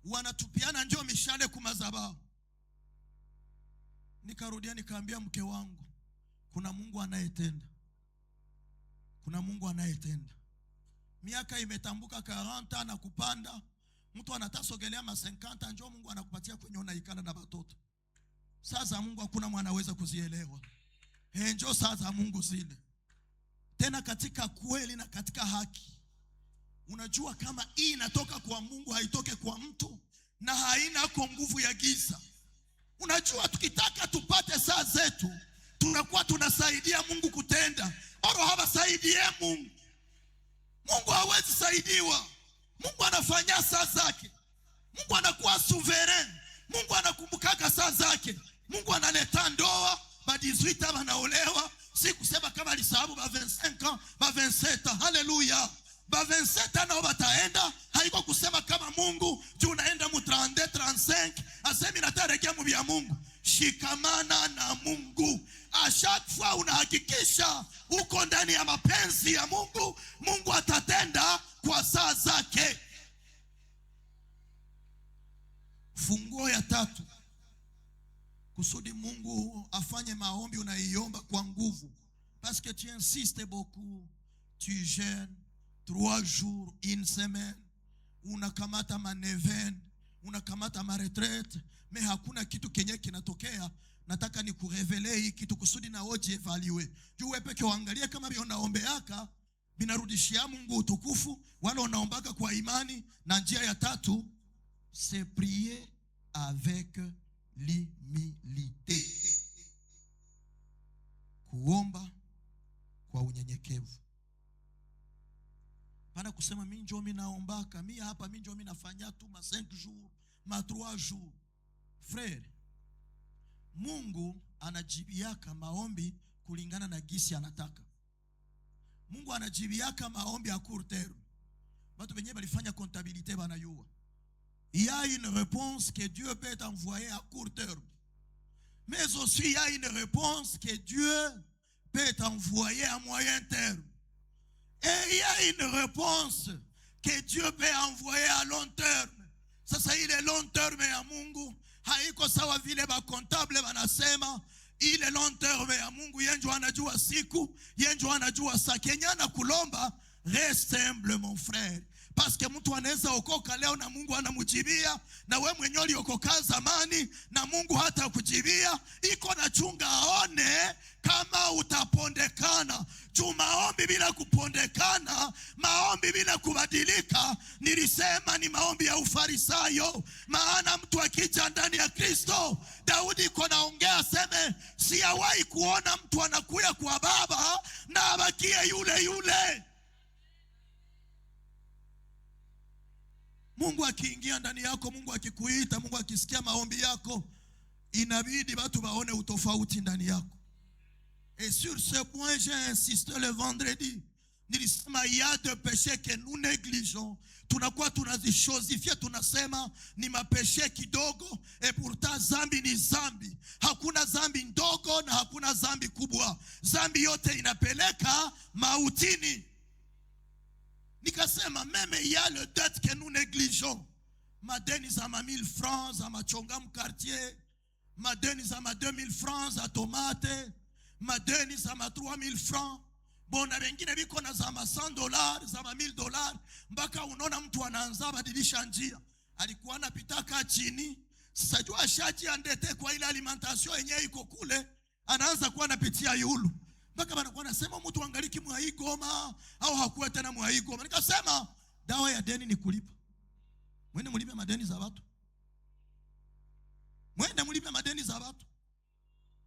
wanatupiana njoo mishale kumazabao. Nikarudia nikaambia mke wangu, kuna Mungu anayetenda. Kuna Mungu anayetenda. Miaka imetambuka 40 na kupanda, mtu anatasogelea ma 50 njoo Mungu anakupatia kwenye unaikana na watoto. Sasa Mungu hakuna mwana anaweza kuzielewa. Njoo sasa Mungu zile. Tena katika kweli na katika haki. Unajua kama hii inatoka kwa Mungu, haitoke kwa mtu, na haina kwa nguvu ya giza. Unajua tukitaka tupate saa zetu, tunakuwa tunasaidia Mungu kutenda. Oro hawasaidie Mungu. Mungu hawezi saidiwa. Mungu anafanya saa zake. Mungu anakuwa souverain. Mungu anakumbukaka saa zake. Mungu analeta ndoa, ba 18 wanaolewa. Si kusema kama alisahabu ba 25 ans, ba 27 ans. Haleluya. Ba 27 nao bataenda, haiko kusema kama Mungu juu unaenda mu 32 35 asemi nataregea mu bya Mungu. Shikamana na Mungu. Ashakfa unahakikisha uko ndani ya mapenzi ya Mungu, Mungu atatenda kwa saa zake. Funguo ya 3, kusudi Mungu afanye maombi unaiomba kwa nguvu. Parce que tu insistes beaucoup, tu jeûnes 3 jours, 1 semaine, unakamata maneven, unakamata ma retraite, me hakuna kitu kenye kinatokea. Nataka ni kurevele hii kitu kusudi na oje evaluate. Juu wewe peke uangalie kama vile unaombeaka binarudishia Mungu utukufu, wala unaombaka kwa imani. Na njia ya 3, c'est prier avec l'humilité. Kuomba kwa unyenyekevu. Pana kusema mimi ndio mimi naombaka, mimi hapa mimi ndio mimi nafanya tu ma 5 jours, ma 3 jours. Frère, Mungu anajibiaka maombi kulingana na gisi anataka. Mungu anajibiaka maombi à court terme. Batu benye balifanya comptabilité banayua. Il y a une réponse que Dieu peut envoyer à court terme. Mais aussi il y a une réponse que Dieu peut envoyer à moyen terme. Et il y a une réponse que Dieu peut envoyer à long terme. Sasa ile long terme ya Mungu haiko sawa vile ba comptable banasema. Ile long terme ya Mungu yenjo anajua siku, yenjo anajua saa. Kenya na kulomba, reste humble mon frère. Parce que mtu anaweza okoka leo na Mungu anamujibia, na we mwenyewe uliokoka zamani na Mungu hata kujibia. Iko na chunga aone kama utapondekana. Juu maombi bila kupondekana, maombi bila kubadilika, nilisema ni maombi ya ufarisayo. Maana mtu akija ndani ya Kristo, Daudi iko naongea seme, sijawahi kuona mtu anakuya kwa Baba na abakie yule yule. Mungu akiingia ndani yako, Mungu akikuita, Mungu akisikia maombi yako, inabidi watu waone utofauti ndani yako. Et sur ce point, j'ai insisté le vendredi. Nilisema il y a des péchés que nous négligeons. Tunakuwa tunazishozifia, tunasema ni mapeshe kidogo, et pourtant zambi ni zambi. Hakuna zambi ndogo na hakuna zambi kubwa. Zambi yote inapeleka mautini. Nikasema meme il y a le dette que nous négligeons. Madeni za ma 1000 francs za machonga quartier, madeni za ma 2000 francs za tomate, madeni za ma 3000 francs. Bona wengine biko na za ma $100, za ma $1000, mpaka unaona mtu anaanza badilisha njia. Alikuwa anapitaka chini, sasa jua shaji andete kwa ile alimentation yenyewe iko kule, anaanza kuwa anapitia yulu. Mpaka banakuwa nasema mtu angaliki mwa hii Goma au hakuwa tena mwa hii Goma. Nikasema dawa ya deni ni kulipa. Mwende mlipe madeni za watu. Mwende mlipe madeni za watu.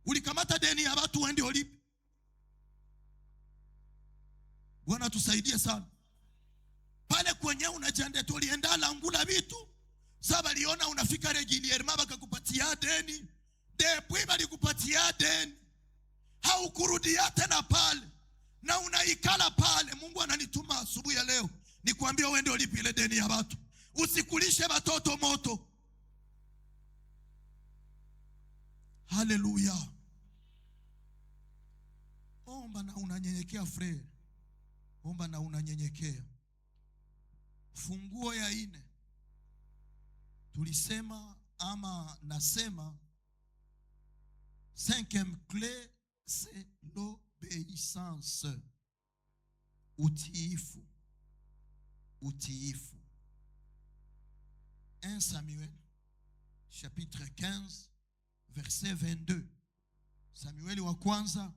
Ulikamata deni ya watu uende ulipe. Bwana tusaidie sana. Pale kwenye unajande tulienda langula vitu. Sasa liona unafika regulierement bakakupatia deni. Depuis balikupatia deni, haukurudia tena pale na unaikala pale. Mungu ananituma asubuhi ya leo nikwambia uende ulipe ile deni ya watu. Usikulishe watoto moto. Haleluya. Omba na unanyenyekea frere. Omba na unanyenyekea. Funguo ya 4 tulisema ama nasema 5e clé c'est l'obéissance. Utiifu. Utiifu. 1 Samuel chapitre 15 verset 22. Samueli wa kwanza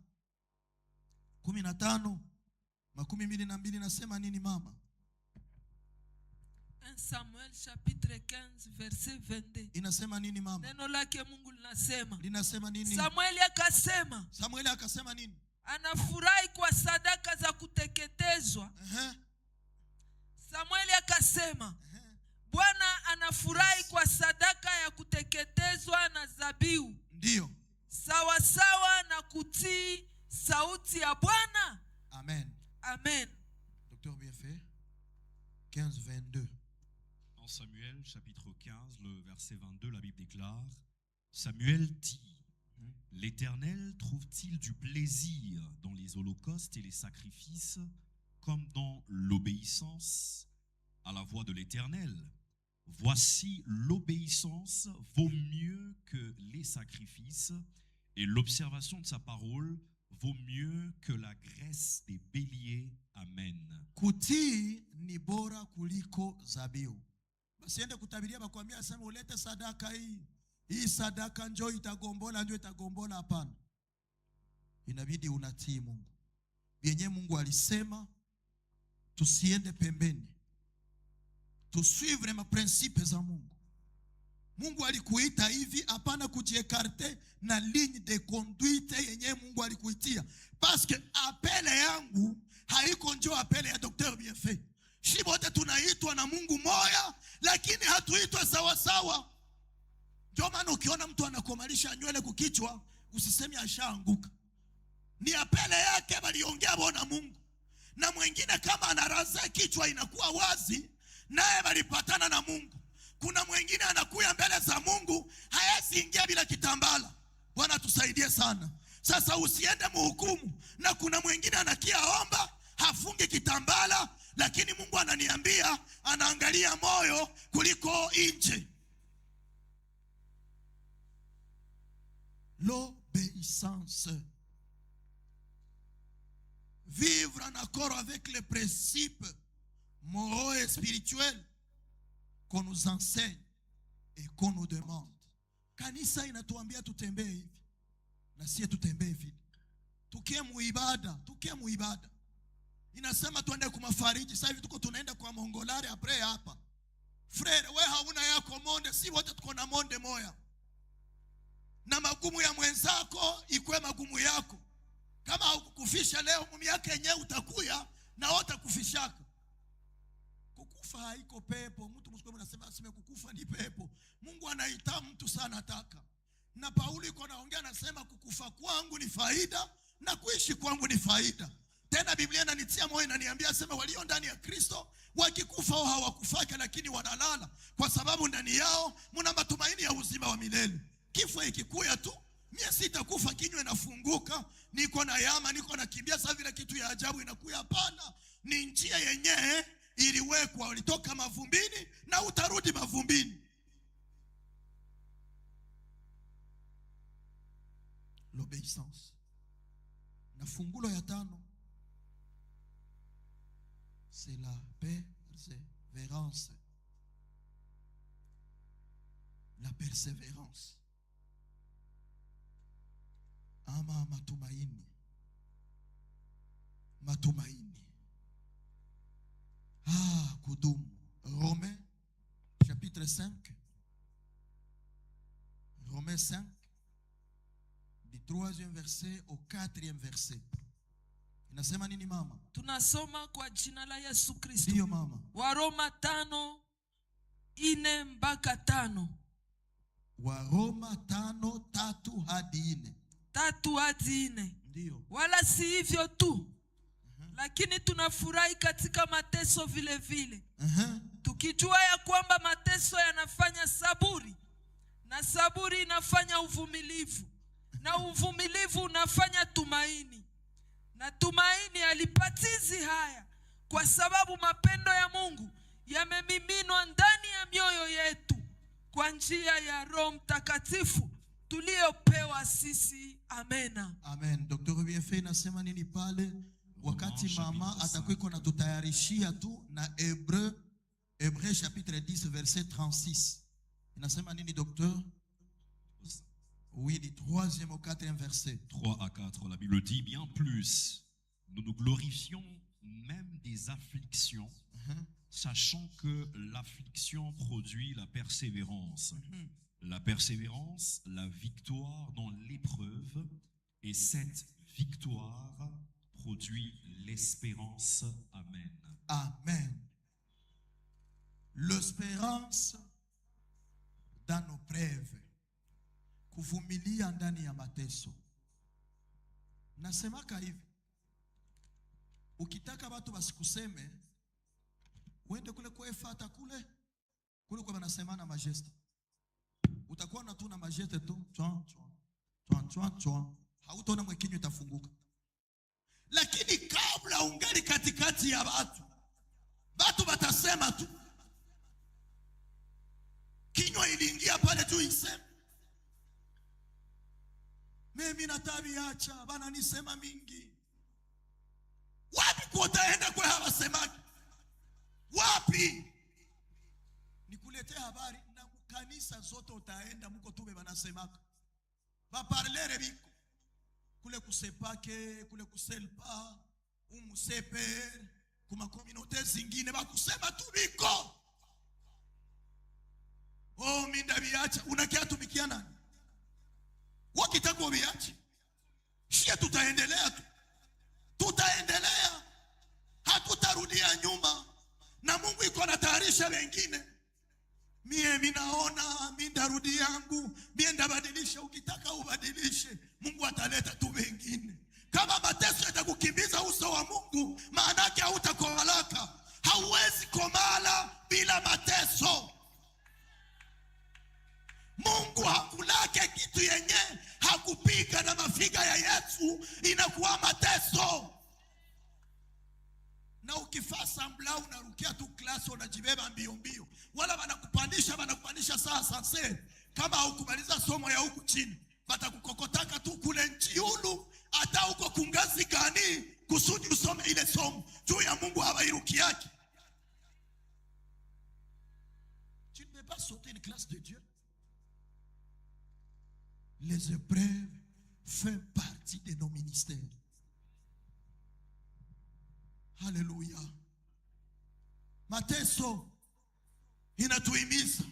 15:22 nasema nini mama? 1 Samuel chapitre 15 verset 22. Inasema nini mama? Neno lake Mungu linasema. Linasema nini? Samueli akasema nini? Anafurahi kwa sadaka za kuteketezwa. Samueli akasema Bwana anafurahi kwa sadaka ya kuteketezwa na zabihu. Ndio. Sawa sawa na kutii sauti ya Bwana. Amen. Amen. Docteur Bienfait 15:22. En Samuel chapitre 15 le verset 22, la Bible déclare: Samuel dit: L'Éternel trouve-t-il du plaisir dans les holocaustes et les sacrifices comme dans l'obéissance à la voix de l'Éternel? Voici, l'obéissance vaut mieux que les sacrifices, et l'observation de sa parole vaut mieux que la graisse des béliers. Amen. Kutii ni bora kuliko zabihu. Basiende kutabiria bakwambia asema ulete sadaka hii. Hii sadaka njoo itagombola, njoo itagombola, hapana. Inabidi unatii Mungu. Yenye Mungu alisema tusiende pembeni. Tusuivre ma principe za Mungu. Mungu alikuita hivi, hapana kujiekarte na ligne de conduite yenye Mungu alikuitia. Parce que apele yangu haiko njoo apele ya Docteur Bienfait. Sisi wote tunaitwa na Mungu moya, lakini hatuitwa sawa sawa. Ndio maana ukiona mtu anakomalisha nywele kukichwa, usiseme ashaanguka. Ni apele yake waliongea bona Mungu. Na mwingine kama anaraza kichwa inakuwa wazi, naye walipatana na Mungu. Kuna mwingine anakuya mbele za Mungu, hayasi ingia bila kitambala. Bwana tusaidie sana. Sasa usiende muhukumu. Na kuna mwingine anakia omba, hafungi kitambala, lakini Mungu ananiambia anaangalia moyo kuliko nje. L'obéissance. Vivre en accord avec les principes moraux et spirituels qu'on nous enseigne et qu'on nous demande. Kanisa inatuambia tutembee hivi, na sie tutembee hivi. Tukie muibada. Inasema tuende kumafariji. Sasa hivi tuko tunaenda kwa Mongolare apre hapa. Frere, wewe hauna yako monde, si wote tuko na monde moya. Na magumu ya mwenzako ikwe magumu yako. Kama hukufisha leo, miaka yenyewe utakuya na wote kufishaka. Kukufa haiko pepo. Mtu msikome anasema kukufa ni pepo. Mungu anaita mtu sana taka. Na Paulo iko naongea anasema kukufa kwangu ni faida na kuishi kwangu ni faida. Tena Biblia inanitia moyo inaniambia sema walio ndani ya Kristo wakikufa au hawakufaka lakini wanalala, kwa sababu ndani yao mna matumaini ya uzima wa milele. Kifo ikikuya tu, mimi sitakufa kinywa inafunguka, niko na yama, niko na kimbia sasa vile kitu ya ajabu inakuya. Hapana, ni njia yenyewe iliwekwa, ulitoka mavumbini na utarudi mavumbini. L'obéissance. Na fungulo ya 5, c'est la persévérance. La persévérance. Ama matumaini. Kudumu. Romains chapitre 5. Romains 5 du 3e verset au 4e verset. Inasema nini mama? Tunasoma kwa jina la Yesu Kristo. Ndio mama. Waroma 5:4-5. Waroma 5:3 hadi 4. 3 hadi 4. Ndio. Wala si hivyo tu, lakini tunafurahi katika mateso vile vile. Tukijua ya kwamba mateso yanafanya saburi, na saburi inafanya uvumilivu, na uvumilivu unafanya tumaini, na tumaini halipatizi haya, kwa sababu mapendo ya Mungu yamemiminwa ndani ya mioyo yetu kwa njia ya Roho Mtakatifu tuliopewa sisi. Amena. Amen. Dr. BF inasema nini pale? Wakati mama atakuwa na tutayarishia tu na Hébreux chapitre 10 verset 36. Inasema nini docteur? Oui, du 3e au 4e verset. 3 à 4, la Bible dit: bien plus, nous nous glorifions même des afflictions, sachant que l'affliction produit la persévérance. La persévérance, la victoire dans l'épreuve, et cette victoire produit l'espérance. Amen. Amen. L'espérance dans nos preuves. Kuvumilia ndani ya mateso. Nasemaka hivi, ukitaka watu wasikuseme, uende kule kwa Efata kule kwa wanasemana majeste. Utakuwa na tu na majeste tu, hautaona mwekinyo itafunguka. Lakini kabla ungali katikati ya watu watasema tu. Kinywa iliingia pale tu iseme. Mimi natabiacha, bana nisema mingi. Wapi kutaenda kwa hawasemaki? Wapi? Nikuletea habari na kanisa zote utaenda muko tube banasemaka. Baparlere biko. Kule kusepake, kule kuselpa, umusepe, kuma communauté zingine bakusema tu biko. Oh, minda biacha, unakia tumikia nani? Wakitaka ubiache. Shia tutaendelea tu. Tutaendelea. Hatutarudia nyuma. kubadilisha wengine. Mie minaona mindarudi yangu, mie ndabadilisha. Ukitaka ubadilishe, Mungu ataleta tu wengine. Kama mateso yatakukimbiza uso wa Mungu, maana yake hautakomalaka. Hauwezi komala bila mateso. Mungu hakulake kitu yenye hakupiga na mafiga ya Yesu, inakuwa mateso. Na ukifasa mbla unarukia tu klasi, unajibeba mbio mbio. Wala wanakupandisha saa sanse. Kama hukumaliza somo ya huku chini, watakukokotaka tu kule nchi yulu, hata huko kungazi gani, kusudi usome ile somo. Juu ya Mungu hawairuki yake. Tu ne peux pas sauter une classe de Dieu. Les épreuves font partie de nos ministères. Haleluya. Mateso inatuhimiza.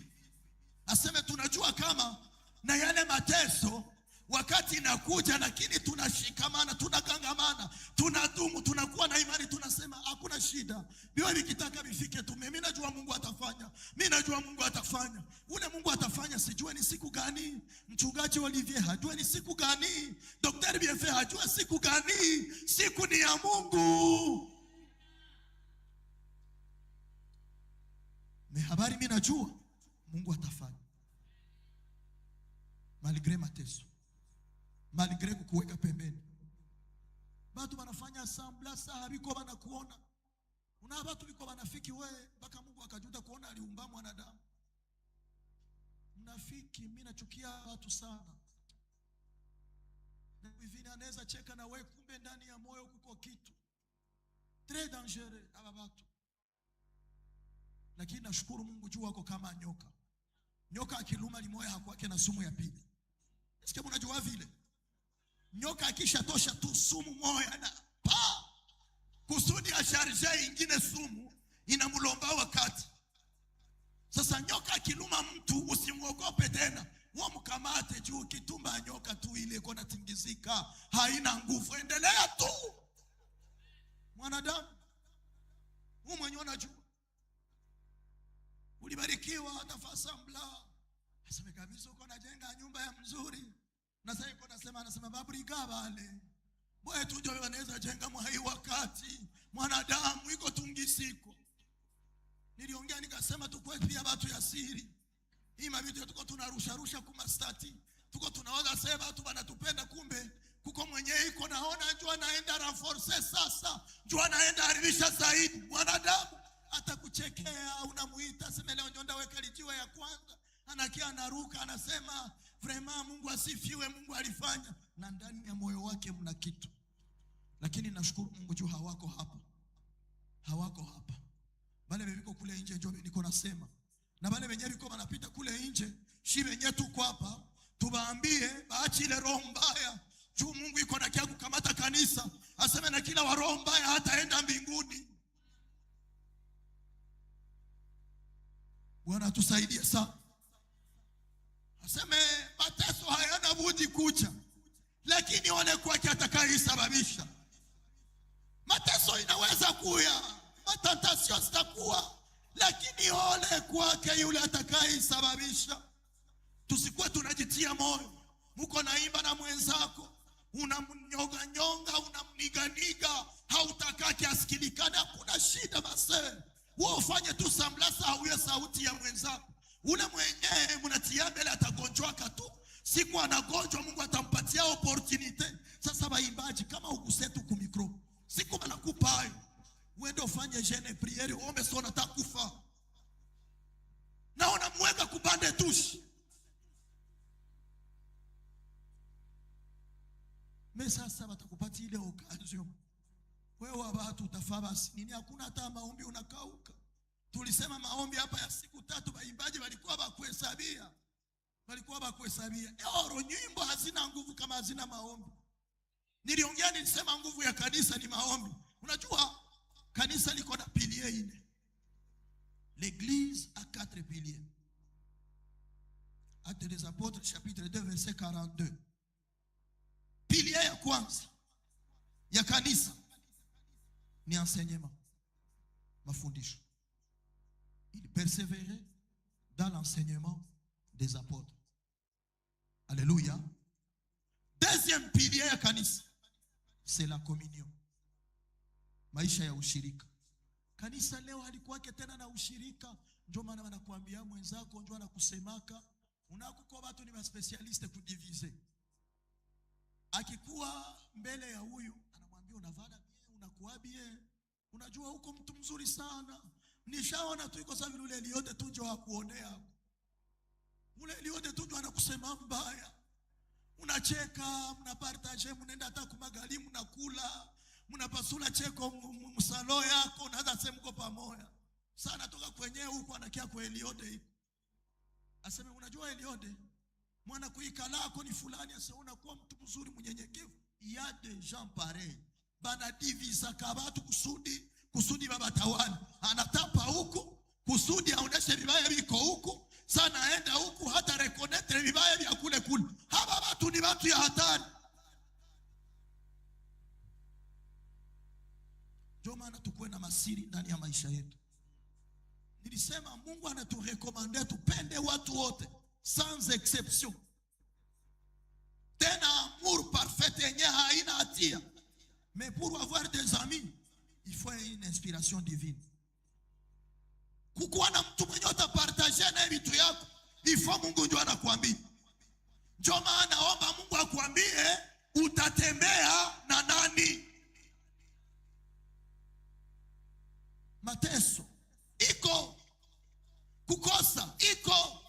Aseme tunajua kama na yale mateso wakati inakuja, lakini tunashikamana, tunagangamana, tunadumu, tunakuwa na imani, tunasema hakuna shida. Bio nikitaka bifike tu, mimi najua Mungu atafanya. Mimi najua Mungu atafanya. Ule Mungu atafanya sijue ni siku gani. Mchungaji Olivier hajue ni siku gani. Daktari Bienfait hajue siku gani. Siku ni ya Mungu. Habari mimi najua Mungu atafanya. Malgré mateso, malgré kukuweka pembeni. Watu wanafanya sambla saa biko wanakuona. Una watu biko wanafiki wewe mpaka Mungu akajuta kuona aliumba mwanadamu. Mnafiki, mimi nachukia watu sana. Na hivi anaweza cheka na wewe, kumbe ndani ya moyo kuko kitu très dangereux aba watu. Lakini nashukuru Mungu juu wako kama nyoka. Nyoka akiluma limoya hakwake na sumu ya pili. Sikia mnajua vile. Nyoka akisha tosha tu sumu moya na pa kusudi asharje ingine sumu inamlomba wakati. Sasa nyoka akiluma mtu usimuogope tena. Wamkamate juu kitumba nyoka tu ile iko natingizika, haina nguvu, endelea tu. Mwanadamu wewe mwenyewe unajua. Ulibarikiwa atafasa mbla. Aseme kabisa uko najenga nyumba ya mzuri. Na sasa yuko anasema babriga wale. Boye tu ndio wanaweza jenga mwai wakati. Mwanadamu iko tungisiko. Niliongea nikasema tukwe pia watu ya siri. Hii mavideo tuko tunarusha kuma stati. Tuko tunawaza sema watu wanatupenda, kumbe kuko mwenyewe iko naona njoo anaenda renforcer sasa. Njoo anaenda haribisha zaidi. Mwanadamu atakuchekea, unamuita sema leo ndio weka lijiwa ya kwanza, anakia anaruka anasema vraiment Mungu asifiwe, Mungu alifanya, na ndani ya moyo wake mna kitu. Lakini nashukuru Mungu juu hawako hapa. Hawako hapa. Wale wiko kule nje ndio niko nasema. Na wale wenyewe wiko wanapita kule nje, shi wenyewe tuko hapa, tuwaambie baachi ile roho mbaya. Juu Mungu iko na kia kukamata kanisa, aseme na kila wa roho mbaya hataenda mbinguni. Bwana tusaidie sana. Aseme mateso hayana budi kuja, lakini ole kwake atakayesababisha. Mateso inaweza kuya, matantasio zitakuwa, lakini ole kwake yule atakayesababisha. Tusikuwe tunajitia moyo. Muko naimba na mwenzako, unamnyoga nyonga, unamniganiga, hautakaki asikilikane, hakuna shida basi. Wewe ufanye tu samlasa auye sauti ya mwenzako. Ule mwenyewe mnatia mbele atagonjwaka tu. Siku anagonjwa Mungu atampatia opportunity. Sasa waimbaji kama ukusetu ku micro, siku banakupa hayo, uende ufanye jeune priere, ombe sona takufa. Na unamweka kubande tushi. Mais sasa watakupatia ile occasion. Wewe watu utafaa basi. Nini hakuna hata maombi unakauka. Tulisema maombi hapa ya siku 3, waimbaji walikuwa bakuhesabia. Walikuwa bakuhesabia. Oro nyimbo hazina nguvu kama hazina maombi. Niliongea nilisema nguvu ya kanisa ni maombi. Unajua kanisa liko na pilier 4. L'église a 4 piliers. Actes des Apôtres chapitre 2 verset 42. Pilier ya kwanza ya kanisa ni enseignement, mafundisho. Il persévérait dans l'enseignement des apôtres. Alléluia. Deuxième pilier ya kanisa, c'est la communion. Maisha ya ushirika. Kanisa leo halikuwake tena na ushirika. Ndio maana wanakuambia mwenzako ndio anakusemaka unakuko watu ni maspecialiste kudivize. Akikuwa mbele ya huyu anamwambia unavada bien, unakuwa bien. Unajua huko mtu mzuri sana. Nishaona tu iko sawa yule Eliote tu ndio akuonea. Ule Eliote tu ndio anakusema mbaya. Unacheka, mnapartage, mnaenda hata kumagali, mnakula, mnapasula cheko msalo yako, unaanza sema mko pamoja. Sana toka kwenyewe huko anakia kwa Eliode hivi. Aseme unajua Eliode, mwana kuikala lako ni fulani, asema unakuwa mtu mzuri mnyenyekevu. Il y a des gens pareils. Bana divisa kabatu kusudi baba tawala. Anatapa huko kusudi aoneshe vibaya viko huko. Sana aenda huku hata reconnectre vibaya vya kule. Haba watu ni watu ya hatari. Ndio maana tukue na masiri ndani ya maisha yetu. Nilisema Mungu anaturekomande tupende watu wote sans exception. Tena amour parfait yenye haina hatia. Mais pour avoir des amis, il faut une inspiration divine. Kukuwa na mtu mwenye utapartager na vitu yako, il faut Mungu ndio anakuambia. Ndio maana omba Mungu akuambie utatembea na nani. Mateso iko, kukosa iko,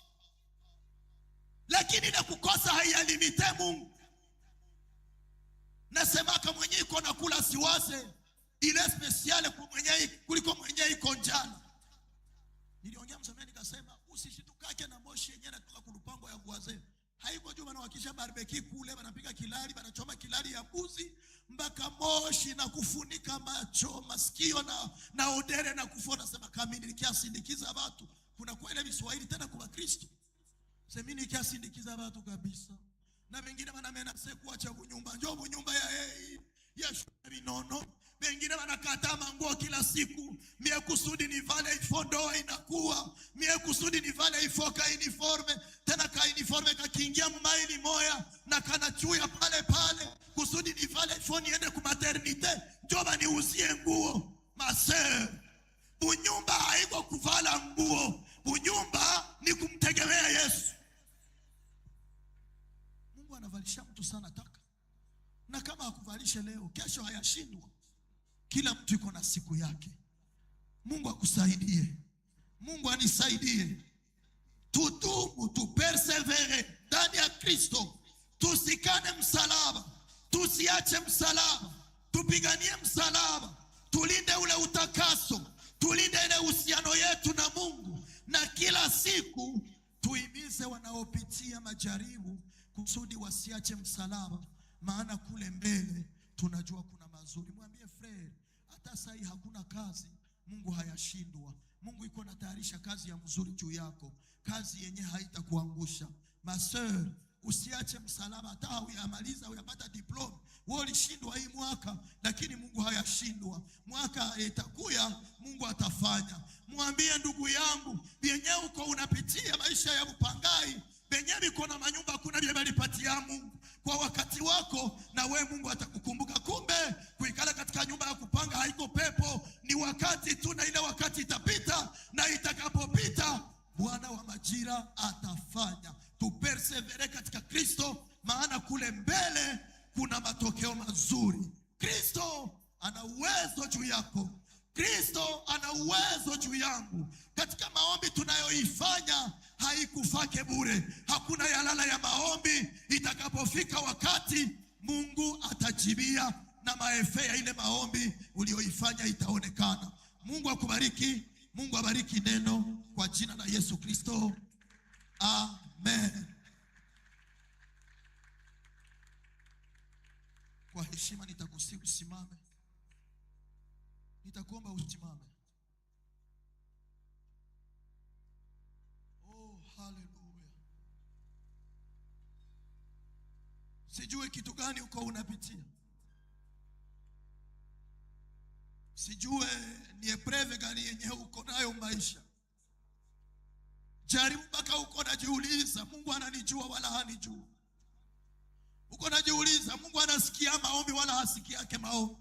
lakini na kukosa haiyalimite Mungu. Nasema kama mwenye iko na kula siwase ile special kuliko mwenye iko njana. Niliongea msameni nikasema usishitukake na moshi yenyewe natoka kulupango ya buaze. Haiko juma na wakisha barbecue kule wanapiga kilali, wanachoma kilali ya mbuzi mpaka moshi na kufunika macho, masikio na odere na kufona. Sema kama nilikiasindikiza watu. Kuna kwa ile Kiswahili tena kwa Kristo. Sema nilikiasindikiza watu kabisa. Na wengine wanamena sikuacha bunyumba. Njoo bunyumba ya binono. Wengine wanakata manguo kila siku. Mie kusudi ni vale ifondoa inakuwa. Mie kusudi ni vale ifoka uniforme. Tena ka uniforme kakiingia mmaili moya na kanachuya pale pale. Kusudi ni vale ifoni ende ku maternite. Njoba ni uzie nguo. Mase. Bunyumba haiko kuvala nguo. Bunyumba ni kumtegemea Yesu. Mungu anavalisha mtu sana taka. Na kama hakuvalisha leo, kesho hayashindwa. Kila mtu yuko na siku yake. Mungu akusaidie. Mungu anisaidie. Tudumu, tupersevere ndani ya Kristo. Tusikane msalaba. Tusiache msalaba. Tupiganie msalaba. Tulinde ule utakaso. Tulinde ile uhusiano yetu na Mungu. Na kila siku tuimize wanaopitia majaribu kusudi wasiache msalaba. Maana kule mbele tunajua kuna mazuri. Mwambie friend, hata sasa hakuna kazi Mungu hayashindwa. Mungu yuko anatayarisha kazi ya mzuri juu yako, kazi yenye haitakuangusha. Ma sœur, usiache msalaba. Hata uyamaliza uyapata diploma, wewe ulishindwa hii mwaka, lakini Mungu hayashindwa. Mwaka itakuya Mungu atafanya. Mwambie ndugu yangu, yenye uko unapitia maisha ya upangai, benyewe kuna manyumba kuna bia balipatia Mungu kwa wakati wako, na we Mungu atakukumbuka. Kumbe kuikala katika nyumba ya kupanga haiko pepo, ni wakati tu, na ile wakati itapita, na itakapopita Bwana wa majira atafanya. Tupersevere katika Kristo, maana kule mbele kuna matokeo mazuri. Kristo ana uwezo juu yako. Kristo ana uwezo juu yangu. Katika maombi tunayoifanya haikufake bure. Hakuna yalala ya maombi. Itakapofika wakati Mungu atajibia, na maefe ya ile maombi ulioifanya itaonekana. Mungu akubariki. Mungu abariki neno kwa jina la Yesu Kristo. Amen. Kwa heshima nitakusihi usimame. Nitakuomba usimame. Oh, hallelujah. Sijui kitu gani uko unapitia. Sijue ni epreve gani yenye uko nayo maisha. Jaribu mpaka uko najiuliza, Mungu ananijua wala hanijui. Uko najiuliza, Mungu anasikia maombi wala hasikii yake maombi.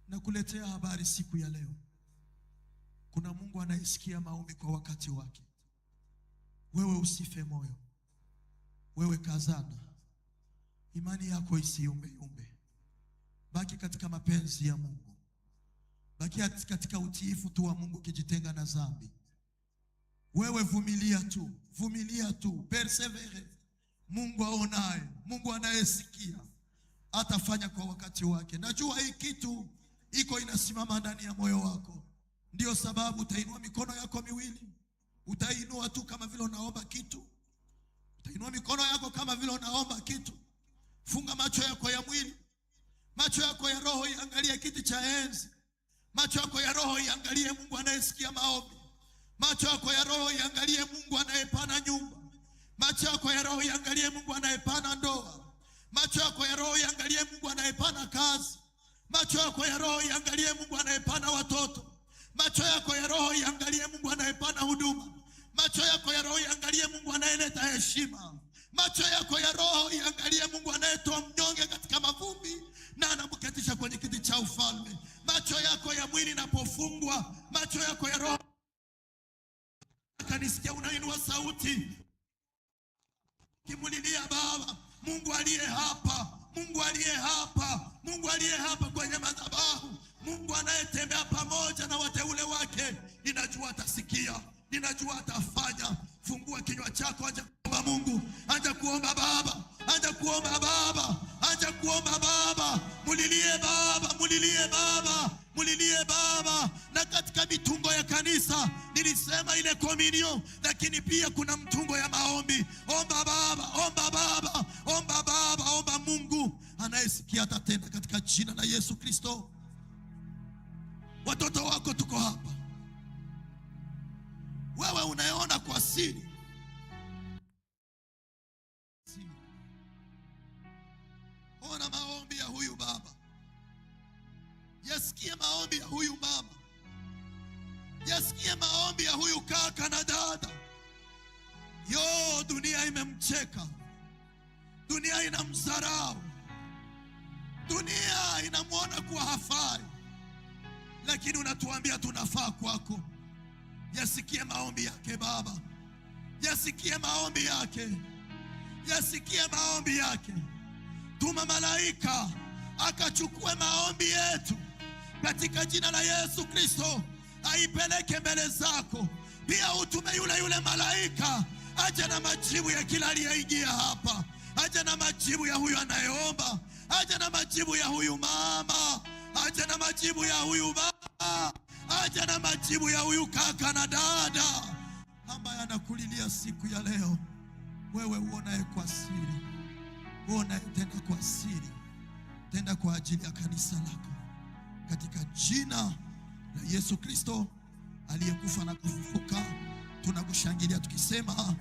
Na kuletea habari siku ya leo, kuna Mungu anayesikia maombi kwa wakati wake. Wewe usife moyo, wewe kazana, imani yako isiyumbe yumbe. Baki katika mapenzi ya Mungu, baki katika utiifu tu wa Mungu, kijitenga na dhambi. Wewe vumilia tu, persevere. Mungu aonaye, Mungu anayesikia atafanya kwa wakati wake. Najua hii kitu iko inasimama ndani ya moyo wako, ndio sababu utainua mikono yako miwili. Utainua tu kama vile unaomba kitu. Utainua mikono yako kama vile unaomba kitu. Funga macho yako ya mwili, macho yako ya roho iangalie kiti cha enzi. Macho yako ya roho iangalie Mungu anayesikia maombi. Macho yako ya roho iangalie Mungu anayepana nyumba. Macho yako ya roho iangalie Mungu anayepana ndoa. Macho yako ya roho iangalie Mungu anayepana kazi. Macho yako ya roho iangalie Mungu anayepana watoto. Macho yako ya roho iangalie Mungu anayepana huduma. Macho yako ya roho iangalie Mungu anayeleta heshima. Macho yako ya roho iangalie Mungu anayetoa mnyonge katika mavumbi na anamketisha kwenye kiti cha ufalme. Macho yako ya mwili inapofungwa, macho yako ya roho, kanisikia unainua sauti kimulilia Baba, Mungu aliye hapa, Mungu aliye hapa, Mungu aliye hapa kwenye madhabahu, Mungu anayetembea pamoja na wateule wake. Ninajua atasikia, ninajua atafanya. Fungua kinywa chako, acha kuomba Mungu, acha kuomba Baba, acha kuomba Baba, acha kuomba Baba. Mulilie Baba, mulilie Baba, mulilie Baba. Na katika mitungo ya kanisa nilisema ile komunio, lakini pia kuna mtungo ya maombi. Omba Baba, omba Baba, omba Baba, omba. Mungu anayesikia atatenda katika jina la Yesu Kristo. Watoto wako tuko hapa. Wewe unayeona kwa siri, ona maombi ya huyu baba. Yasikie maombi ya huyu mama. Yasikie maombi ya huyu kaka na dada. Dunia imemcheka. Dunia inamdharau. Dunia inamuona kuwa hafai. Lakini unatuambia tunafaa kwako. Yasikie maombi yake Baba. Yasikie maombi yake. Yasikie maombi yake. Tuma malaika akachukue maombi yetu katika jina la Yesu Kristo, aipeleke mbele zako. Pia utume yule malaika aje na majibu ya kila aliyeingia hapa. Aje na majibu ya huyu anayeomba. Aje na majibu ya huyu mama. Aje na majibu ya huyu baba. Aje na majibu ya huyu kaka na dada ambaye anakulilia siku ya leo. Wewe uonaye kwa siri, uonaye tenda kwa siri, tenda kwa ajili ya kanisa lako katika jina la Yesu Kristo aliyekufa na kufufuka. Tunakushangilia tukisema